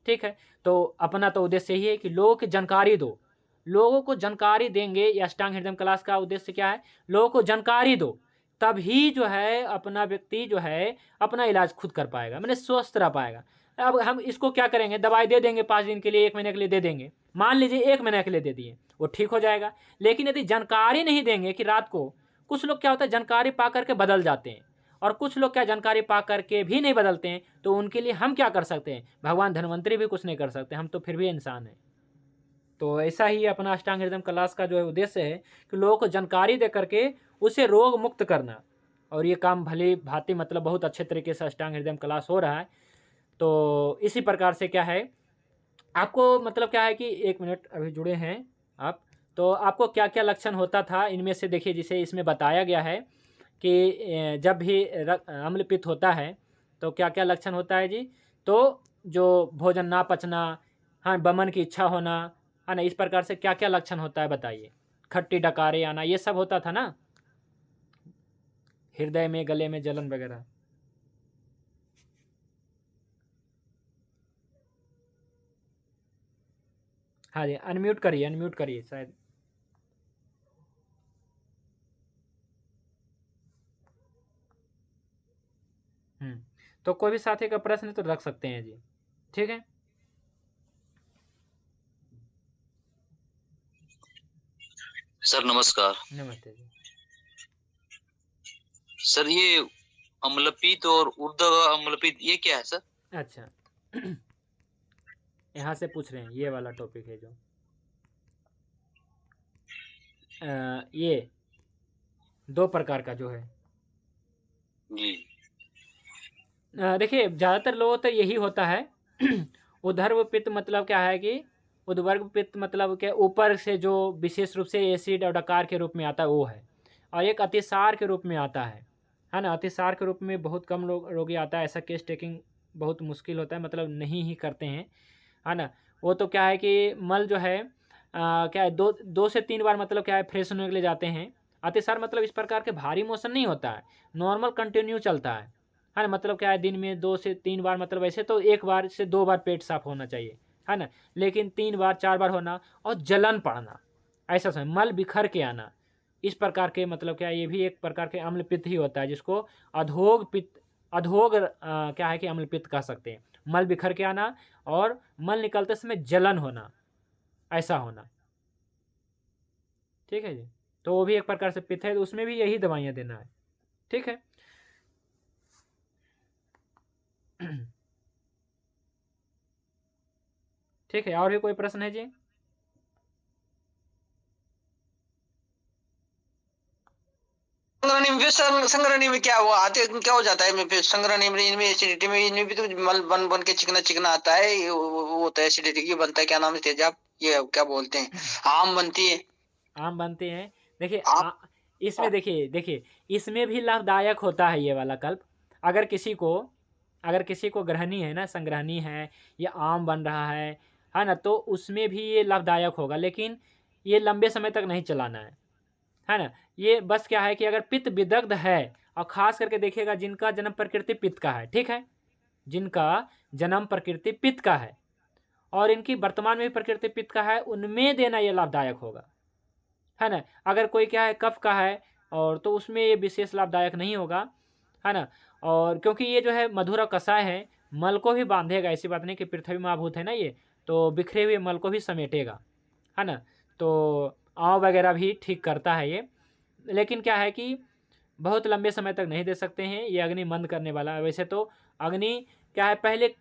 ठीक है, तो अपना तो उद्देश्य यही है कि लोगों की जानकारी दो, लोगों को जानकारी देंगे। ये अष्टांग हृदय क्लास का उद्देश्य क्या है, लोगों को जानकारी दो, तभी जो है अपना व्यक्ति जो है अपना इलाज खुद कर पाएगा, मैंने स्वस्थ रह पाएगा। अब हम इसको क्या करेंगे, दवाई दे देंगे 5 दिन के लिए, 1 महीने के लिए दे देंगे, मान लीजिए 1 महीने के लिए दे दिए, वो ठीक हो जाएगा। लेकिन यदि जानकारी नहीं देंगे कि रात को, कुछ लोग क्या होता है जानकारी पा करके बदल जाते हैं, और कुछ लोग क्या जानकारी पा करके भी नहीं बदलते हैं, तो उनके लिए हम क्या कर सकते हैं, भगवान धन्वंतरी भी कुछ नहीं कर सकते, हम तो फिर भी इंसान हैं। तो ऐसा ही अपना अष्टांग हृदय क्लास का जो है उद्देश्य है कि लोगों को जानकारी दे करके उसे रोग मुक्त करना, और ये काम भली भांति मतलब बहुत अच्छे तरीके से अष्टांग हृदय क्लास हो रहा है। तो इसी प्रकार से क्या है आपको मतलब क्या है कि 1 मिनट अभी जुड़े हैं आप, तो आपको क्या क्या लक्षण होता था इनमें से देखिए, जिसे इसमें बताया गया है कि जब भी अम्ल पित्त होता है तो क्या क्या लक्षण होता है जी। तो जो भोजन ना पचना, हाँ बमन की इच्छा होना, है ना, इस प्रकार से क्या क्या लक्षण होता है बताइए। खट्टी डकारे आना, ये सब होता था ना, हृदय में गले में जलन वगैरह। हाँ जी, अनम्यूट करिए शायद। तो कोई भी साथी का प्रश्न तो रख सकते हैं जी, ठीक है। सर नमस्कार। नमस्ते जी। सर ये अम्लपीत और ऊर्ध्व अम्लपीत ये क्या है सर? अच्छा यहाँ से पूछ रहे हैं, ये वाला टॉपिक है जो ये 2 प्रकार का जो है जी। देखिए ज़्यादातर लोगों तो यही होता है। उदर्भ पित्त मतलब क्या है कि उद्वर्ग पित्त मतलब क्या, ऊपर से जो विशेष रूप से एसिड और डकार के रूप में आता है वो है, और एक अतिसार के रूप में आता है ना। अतिसार के रूप में बहुत कम रोगी आता है, ऐसा केस टेकिंग बहुत मुश्किल होता है, मतलब नहीं ही करते हैं, है ना। वो तो क्या है कि मल जो है क्या है 2 से 3 बार मतलब क्या है फ्रेश होने के लिए जाते हैं। अतिसार मतलब इस प्रकार के भारी मोशन नहीं होता है, नॉर्मल कंटिन्यू चलता है ना। मतलब क्या है दिन में 2 से 3 बार, मतलब ऐसे तो 1 बार से 2 बार पेट साफ होना चाहिए, है ना, लेकिन 3 बार 4 बार होना, और जलन पड़ना, ऐसा समय मल बिखर के आना, इस प्रकार के मतलब क्या है ये भी एक प्रकार के अम्ल पित्त ही होता है, जिसको अधोग पित्त, अधोग क्या है कि अम्ल पित्त कह सकते हैं। मल बिखर के आना और मल निकलते समय जलन होना, ऐसा होना, ठीक है जी। तो वो भी एक प्रकार से पित्त है, तो उसमें भी यही दवाइयाँ देना है, ठीक है। ठीक है, और भी कोई प्रश्न है जी? संग्रहणी में क्या हुआ आते क्या हो जाता है, संग्रहणी में इनमें एसिडिटी में इनमें भी तो मल बन बन के चिकना चिकना आता है, वो होता है एसिडिटी, ये बनता है क्या नाम है तेजाब, ये क्या बोलते हैं, आम बनती है, आम बनते हैं। देखिए इसमें देखिए इसमें भी लाभदायक होता है ये वाला कल्प। अगर किसी को ग्रहणी है ना, संग्रहणी है, या आम बन रहा है ना, तो उसमें भी ये लाभदायक होगा, लेकिन ये लंबे समय तक नहीं चलाना है ना। ये बस क्या है कि अगर पित्त विदग्ध है, और ख़ास करके देखिएगा जिनका जन्म प्रकृति पित्त का है, ठीक है, जिनका जन्म प्रकृति पित्त का है, और इनकी वर्तमान में भी प्रकृति पित्त का है, उनमें देना ये लाभदायक होगा, है ना। अगर कोई क्या है कफ का है और तो उसमें ये विशेष लाभदायक नहीं होगा, है ना। और क्योंकि ये जो है मधुर कषाय है, मल को भी बांधेगा, ऐसी बात नहीं कि पृथ्वी महाभूत है ना ये, तो बिखरे हुए मल को भी समेटेगा, है ना। तो आँव वगैरह भी ठीक करता है ये, लेकिन क्या है कि बहुत लंबे समय तक नहीं दे सकते हैं, ये अग्नि मंद करने वाला है। वैसे तो अग्नि क्या है पहले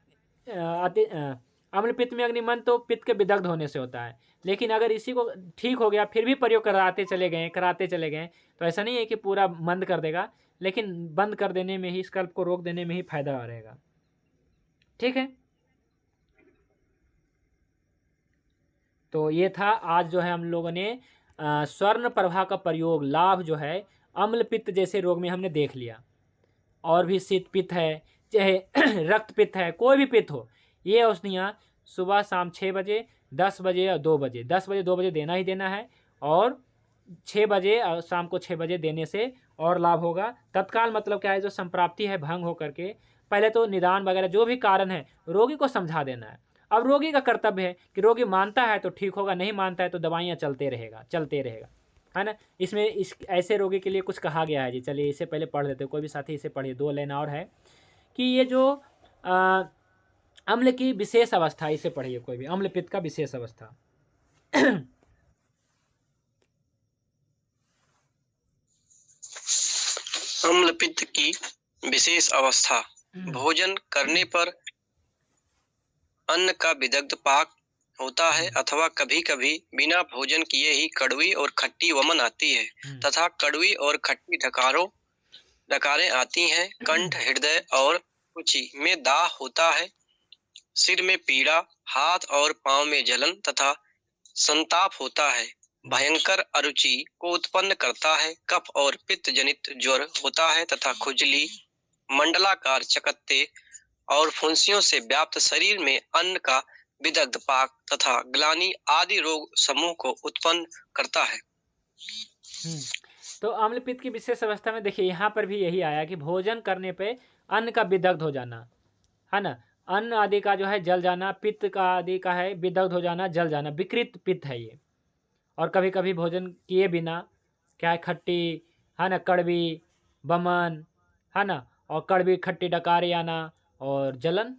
अम्ल पित्त में अग्नि मंद तो पित्त के विदग्ध होने से होता है, लेकिन अगर इसी को ठीक हो गया फिर भी प्रयोग कराते चले गए तो ऐसा नहीं है कि पूरा मंद कर देगा, लेकिन बंद कर देने में ही, इस कल्प को रोक देने में ही फायदा रहेगा, ठीक है। तो ये था आज जो है हम लोगों ने स्वर्ण प्रभा का प्रयोग, लाभ जो है अम्ल पित्त जैसे रोग में हमने देख लिया। और भी शीत पित्त है, चाहे रक्त पित्त है, कोई भी पित्त हो, ये औषधियाँ सुबह शाम 6 बजे, 10 बजे और 2 बजे, 10 बजे 2 बजे देना ही देना है, और 6 बजे और शाम को 6 बजे देने से और लाभ होगा तत्काल। मतलब क्या है, जो संप्राप्ति है भंग हो करके पहले तो निदान वगैरह जो भी कारण है रोगी को समझा देना है। अब रोगी का कर्तव्य है कि रोगी मानता है तो ठीक होगा, नहीं मानता है तो दवाइयाँ चलते रहेगा, है ना। इसमें इस ऐसे रोगी के लिए कुछ कहा गया है जी, चलिए इसे पहले पढ़ लेते हैं, कोई भी साथी इसे पढ़िए। 2 लाइन और है कि ये जो अम्ल की विशेष अवस्था, इसे पढ़िए कोई भी, अम्ल पित्त का विशेष अवस्था। अम्ल पित्त की विशेष अवस्था। भोजन करने पर अन्न का विदग्ध पाक होता है, अथवा कभी कभी बिना भोजन किए ही कड़वी और खट्टी वमन आती है, तथा कड़वी और खट्टी डकारें आती हैं। कंठ, हृदय और कुची में दाह होता है, सिर में पीड़ा, हाथ और पांव में जलन तथा संताप होता है, भयंकर अरुचि को उत्पन्न करता है, कफ और पित्त जनित ज्वर होता है तथा खुजली, मंडलाकार चकत्ते और फुंसियों से व्याप्त शरीर में अन्न का विदग्ध पाक तथा ग्लानि आदि रोग समूह को उत्पन्न करता है। तो अम्ल पित्त की विशेष अवस्था में देखिए यहाँ पर भी यही आया कि भोजन करने पे अन्न का विदग्ध हो जाना, है ना, अन्न आदि का जो है जल जाना, पित्त का आदि का है विदग्ध हो जाना, जल जाना, विकृत पित्त है ये। और कभी कभी भोजन किए बिना क्या है खट्टी, है ना, कड़वी बमन, है ना, और कड़वी खट्टी डकारे आना, और जलन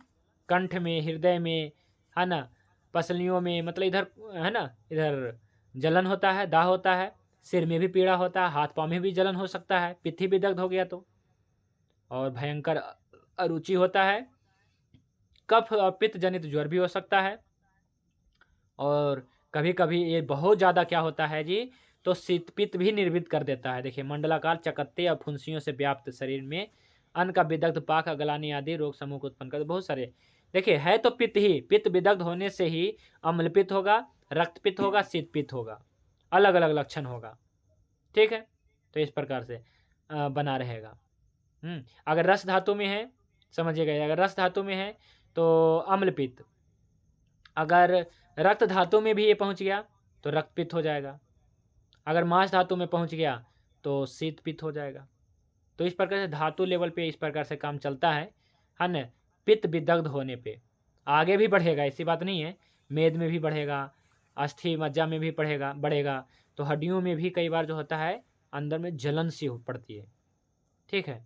कंठ में, हृदय में, है ना, पसलियों में, मतलब इधर है ना, इधर जलन होता है, दाह होता है, सिर में भी पीड़ा होता है, हाथ पाँव में भी जलन हो सकता है, पित्त ही विदग्ध हो गया तो, और भयंकर अरुचि होता है, कफ और पित्त जनित ज्वर भी हो सकता है, और कभी कभी ये बहुत ज़्यादा क्या होता है जी, तो शीत पित्त भी निर्वित कर देता है। देखिए मंडलाकार चकत्ते और फुंसियों से व्याप्त शरीर में अन्न का विदग्ध पाक, ग्लानि आदि रोग समूह को उत्पन्न कर, बहुत सारे देखिए है तो पित्त ही, पित्त विदग्ध होने से ही अम्ल पित्त होगा, रक्त पित्त होगा, शीत पित्त होगा, अलग अलग लक्षण होगा, ठीक है। तो इस प्रकार से बना रहेगा। अगर रस धातु में है, समझिएगा, अगर रस धातु में है तो अम्ल पित्त, अगर रक्त धातु में भी ये पहुंच गया तो रक्त पित्त हो जाएगा, अगर मांस धातु में पहुंच गया तो शीत पित्त हो जाएगा। तो इस प्रकार से धातु लेवल पे इस प्रकार से काम चलता है ना। पित्त विदग्ध होने पे आगे भी बढ़ेगा, ऐसी बात नहीं है, मेद में भी बढ़ेगा, अस्थि मज्जा में भी बढ़ेगा, तो हड्डियों में भी कई बार जो होता है अंदर में जलन सी पड़ती है, ठीक है।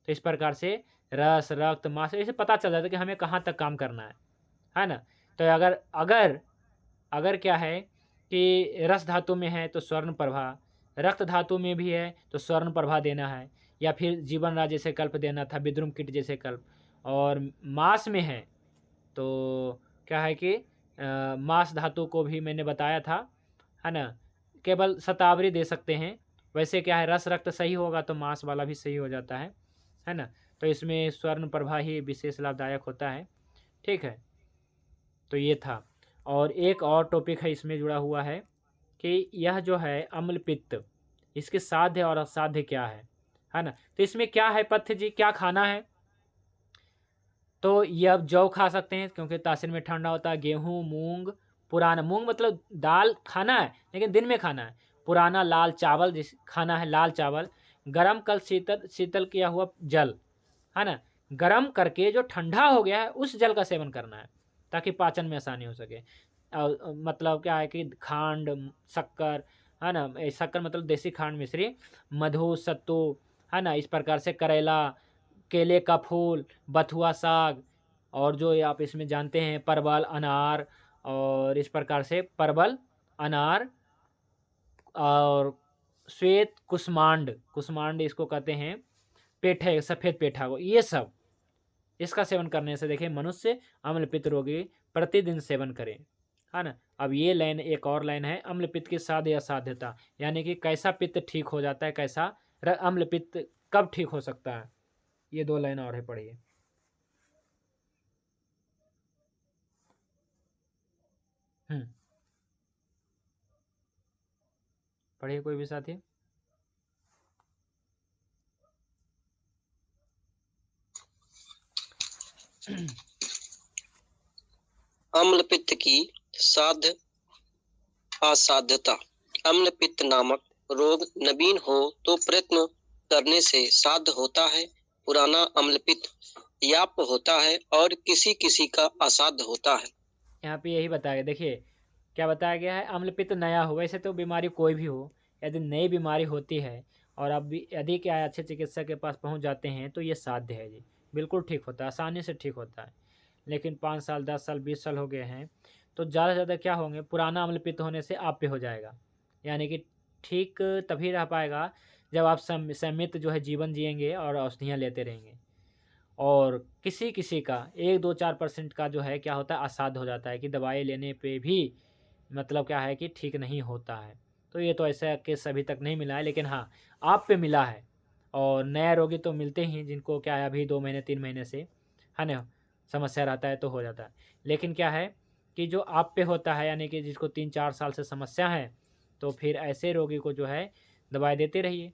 तो इस प्रकार से रस, रक्त, मांस, इसे पता चल जाता है कि हमें कहाँ तक काम करना है ना। तो अगर क्या है कि रस धातु में है तो स्वर्ण प्रभा, रक्त धातु में भी है तो स्वर्ण प्रभा देना है, या फिर जीवन राज जैसे कल्प देना था, विद्रुम कीट जैसे कल्प। और मांस में है तो क्या है कि मांस धातु को भी मैंने बताया था, है ना, केवल शतावरी दे सकते हैं। वैसे क्या है, रस रक्त सही होगा तो मांस वाला भी सही हो जाता है ना। तो इसमें स्वर्ण प्रभा ही विशेष लाभदायक होता है, ठीक है। तो ये था। और एक और टॉपिक है इसमें जुड़ा हुआ है कि यह जो है अम्ल पित्त, इसके साध्य और असाध्य क्या है ना। तो इसमें क्या है पथ्य जी, क्या खाना है, तो ये अब जौ खा सकते हैं क्योंकि तासीर में ठंडा होता है, गेहूँ, मूंग, पुराना, मूंग मतलब दाल खाना है लेकिन दिन में खाना है, पुराना लाल चावल जिस खाना है, लाल चावल, गरम कल शीतल किया हुआ जल, है ना, गरम करके जो ठंडा हो गया है उस जल का सेवन करना है, ताकि पाचन में आसानी हो सके। और मतलब क्या है कि खांड, शक्कर, है ना, शक्कर मतलब देसी खांड मिश्री, मधु, सत्तू, है ना, इस प्रकार से करेला, केले का फूल, बथुआ साग, और जो आप इसमें जानते हैं परवल, अनार, और इस प्रकार से परवल, अनार, और श्वेत कुष्मांड, कुष्मांड इसको कहते हैं, पेठे, सफ़ेद पेठा को, ये सब इसका सेवन करने से देखिए मनुष्य अम्ल पित्त रोगी प्रतिदिन सेवन करें, है ना। अब ये लाइन, एक और लाइन है, अम्ल पित्त की साध्य असाध्यता, यानी कि कैसा पित्त ठीक हो जाता है, कैसा अम्ल पित्त कब ठीक हो सकता है। ये 2 लाइन और है, पढ़िए। पढ़िए कोई भी साथी। अम्ल पित्त की साध्य असाध्यता। अम्ल पित्त नामक रोग नवीन हो तो प्रयत्न करने से साध्य होता है, पुराना अम्ल पित्त याप होता है और किसी किसी का असाध्य होता है। यहाँ पे यही बताया गया, देखिए क्या बताया गया है, अम्ल पित्त नया हो, वैसे तो बीमारी कोई भी हो, यदि नई बीमारी होती है और अब भी यदि क्या है अच्छे चिकित्सक के पास पहुँच जाते हैं तो ये साध्य है जी, बिल्कुल ठीक होता है, आसानी से ठीक होता है। लेकिन 5 साल, 10 साल, 20 साल हो गए हैं तो ज़्यादा से ज़्यादा क्या होंगे, पुराना अम्ल पित्त होने से आप पे हो जाएगा, यानी कि ठीक तभी रह पाएगा जब आप संयमित जो है जीवन जिएंगे और औषधियाँ लेते रहेंगे। और किसी किसी का 1-2-4% का जो है क्या होता है, असाध्य हो जाता है कि दवाई लेने पे भी मतलब क्या है कि ठीक नहीं होता है। तो ये तो ऐसा केस अभी तक नहीं मिला है, लेकिन हाँ आप पे मिला है। और नए रोगी तो मिलते ही जिनको क्या है अभी 2 महीने 3 महीने से, है ना, समस्या रहता है तो हो जाता है। लेकिन क्या है कि जो आप पे होता है, यानी कि जिसको 3-4 साल से समस्या है, तो फिर ऐसे रोगी को जो है दवाई देते रहिए,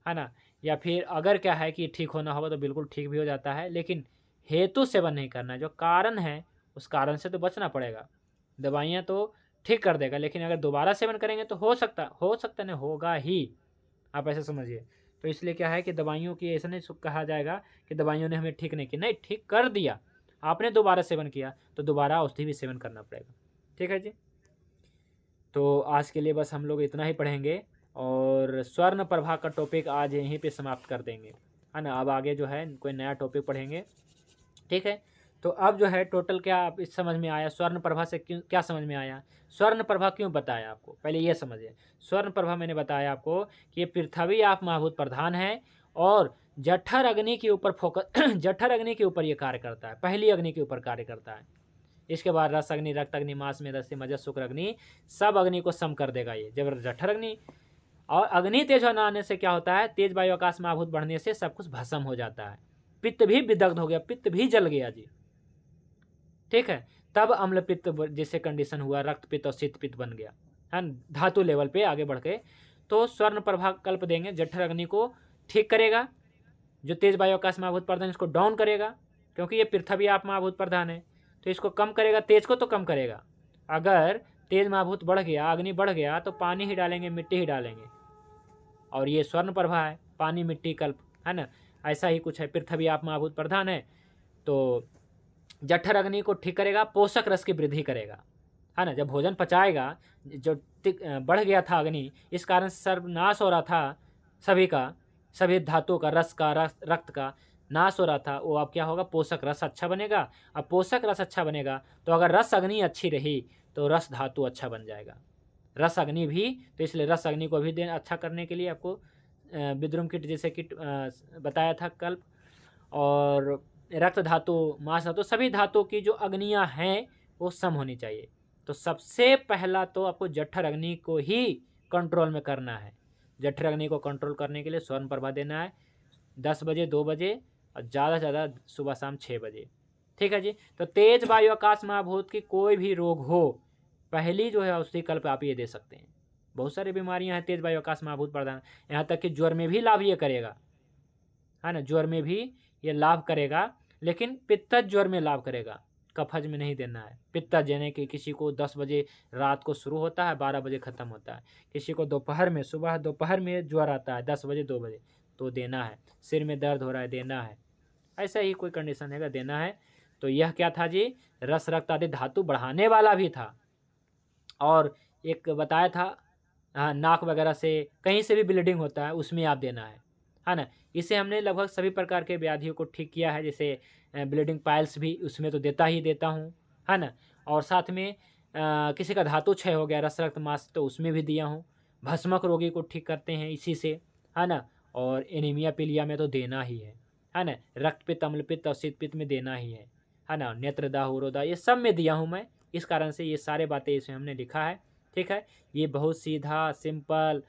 है ना। या फिर अगर क्या है कि ठीक होना होगा तो बिल्कुल ठीक भी हो जाता है, लेकिन हेतु सेवन नहीं करना है, जो कारण है उस कारण से तो बचना पड़ेगा। दवाइयाँ तो ठीक कर देगा, लेकिन अगर दोबारा सेवन करेंगे तो हो सकता नहीं, होगा ही, आप ऐसे समझिए। तो इसलिए क्या है कि दवाइयों की ऐसा नहीं कहा जाएगा कि दवाइयों ने हमें ठीक नहीं किया, नहीं, ठीक कर दिया, आपने दोबारा सेवन किया तो दोबारा औषधि भी सेवन करना पड़ेगा। ठीक है जी। तो आज के लिए बस हम लोग इतना ही पढ़ेंगे और स्वर्ण प्रभा का टॉपिक आज यहीं पे समाप्त कर देंगे, है ना। अब आगे जो है कोई नया टॉपिक पढ़ेंगे, ठीक है। तो अब जो है टोटल क्या आप इस समझ में आया, स्वर्ण प्रभा से क्यों क्या समझ में आया, स्वर्ण प्रभा क्यों बताया आपको, पहले ये समझिए। स्वर्ण प्रभा मैंने बताया आपको कि ये पृथ्वी आप महाभूत प्रधान है और जठर अग्नि के ऊपर फोकस जठर अग्नि के ऊपर ये कार्य करता है, पहली अग्नि के ऊपर कार्य करता है। इसके बाद रस अग्नि, रक्त अग्नि, मांस में रस, मजस, शुक्र अग्नि, सब अग्नि को सम कर देगा ये जब जठर अग्नि। और अग्नि तेज होने आने से क्या होता है, तेज वायु आकाश में आभूत बढ़ने से सब कुछ भस्म हो जाता है, पित्त भी विदग्ध हो गया, पित्त भी जल गया जी, ठीक है। तब अम्ल पित्त जैसे कंडीशन हुआ, रक्त पित्त और शीत पित्त बन गया, है धातु लेवल पे आगे बढ़ के। तो स्वर्ण प्रभा कल्प देंगे, जठर अग्नि को ठीक करेगा, जो तेज वायु आकाश में आभूत प्रधान इसको डाउन करेगा, क्योंकि ये पृथ्वी आप में आभूत प्रधान है तो इसको कम करेगा, तेज को तो कम करेगा। अगर तेज महाभूत बढ़ गया, अग्नि बढ़ गया तो पानी ही डालेंगे, मिट्टी ही डालेंगे, और ये स्वर्ण प्रभा है, पानी मिट्टी कल्प, है ना, ऐसा ही कुछ है। पृथ्वी आप महाभूत प्रधान है तो जठर अग्नि को ठीक करेगा, पोषक रस की वृद्धि करेगा, है ना। जब भोजन पचाएगा, जो बढ़ गया था अग्नि, इस कारण सर्वनाश हो रहा था सभी का, सभी धातुओं का, रस का, रक्त का नाश हो रहा था, वो अब क्या होगा, पोषक रस अच्छा बनेगा। अब पोषक रस अच्छा बनेगा तो अगर रस अग्नि अच्छी रही तो रस धातु अच्छा बन जाएगा, रस अग्नि भी। तो इसलिए रस अग्नि को भी देना अच्छा करने के लिए आपको विद्रुम किट जैसे किट बताया था कल, और रक्त धातु, मांस धातु, सभी धातुओं की जो अग्नियां हैं वो सम होनी चाहिए। तो सबसे पहला तो आपको जठर अग्नि को ही कंट्रोल में करना है। जठर अग्नि को कंट्रोल करने के लिए स्वर्ण प्रभा देना है 10 बजे, 2 बजे और ज़्यादा से ज़्यादा सुबह शाम 6 बजे, ठीक है जी। तो तेज वायु आकाश महाभूत की कोई भी रोग हो, पहली जो है औषधि कल्प आप ये दे सकते हैं। बहुत सारी बीमारियां हैं तेज वायु आकाश महाभूत प्रधान, यहाँ तक कि ज्वर में भी लाभ ये करेगा, है ना, ज्वर में भी ये लाभ करेगा, लेकिन पित्तज ज्वर में लाभ करेगा, कफज में नहीं देना है। पित्तज यानी कि किसी को 10 बजे रात को शुरू होता है, 12 बजे ख़त्म होता है, किसी को दोपहर में, सुबह दोपहर में ज्वर आता है 10 बजे 2 बजे तो देना है, सिर में दर्द हो रहा है देना है, ऐसा ही कोई कंडीशन है देना है। तो यह क्या था जी, रस रक्त आदि धातु बढ़ाने वाला भी था। और एक बताया था, हाँ, नाक वगैरह से कहीं से भी ब्लीडिंग होता है उसमें आप देना है ना। इसे हमने लगभग सभी प्रकार के व्याधियों को ठीक किया है, जैसे ब्लीडिंग पाइल्स भी उसमें तो देता ही देता हूँ, है ना। और साथ में किसी का धातु क्षय हो गया, रस रक्त मांस, तो उसमें भी दिया हूँ। भस्मक रोगी को ठीक करते हैं इसी से, है ना। और एनीमिया पीलिया में तो देना ही है ना। रक्तपित्त अम्लपित्त और शीतपित्त में देना ही है ना। नेत्रदाह उरोदाह ये सब में दिया हूँ मैं, इस कारण से ये सारे बातें इसमें हमने लिखा है, ठीक है। ये बहुत सीधा सिंपल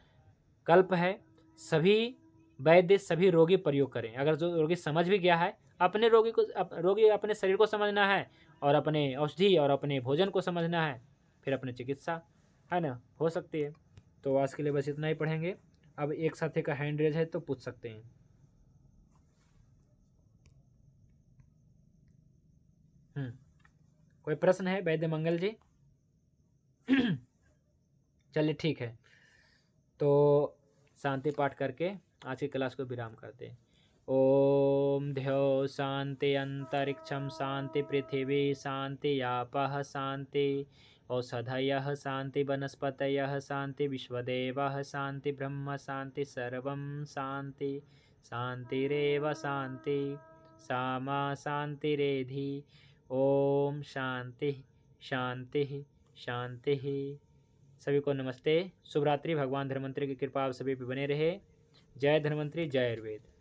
कल्प है, सभी वैद्य सभी रोगी प्रयोग करें। अगर जो रोगी समझ भी गया है, अपने रोगी को रोगी अपने शरीर को समझना है, और अपने औषधि और अपने भोजन को समझना है, फिर अपनी चिकित्सा, है ना, हो सकती है। तो आज के लिए बस इतना ही पढ़ेंगे। अब एक साथी का हैंड रेज है तो पूछ सकते हैं। कोई प्रश्न है वैद्य मंगल जी? चलिए ठीक है, तो शांति पाठ करके आज की क्लास को विराम करते हैं। ओम ध्यो शांति अंतरिक्षम शांति पृथिवी शांति आपः शांति औषधयः शांति वनस्पतयः शांति विश्वदेवः शांति ब्रह्म शांति सर्वं शांति शांतिरेव शांति सामा शांतिरेधि। ओम शांति शांति शांति। सभी को नमस्ते, शुभ रात्रि। भगवान धन्वंतरि की कृपा आप सभी पे बने रहे। जय धन्वंतरि, जय आयुर्वेद।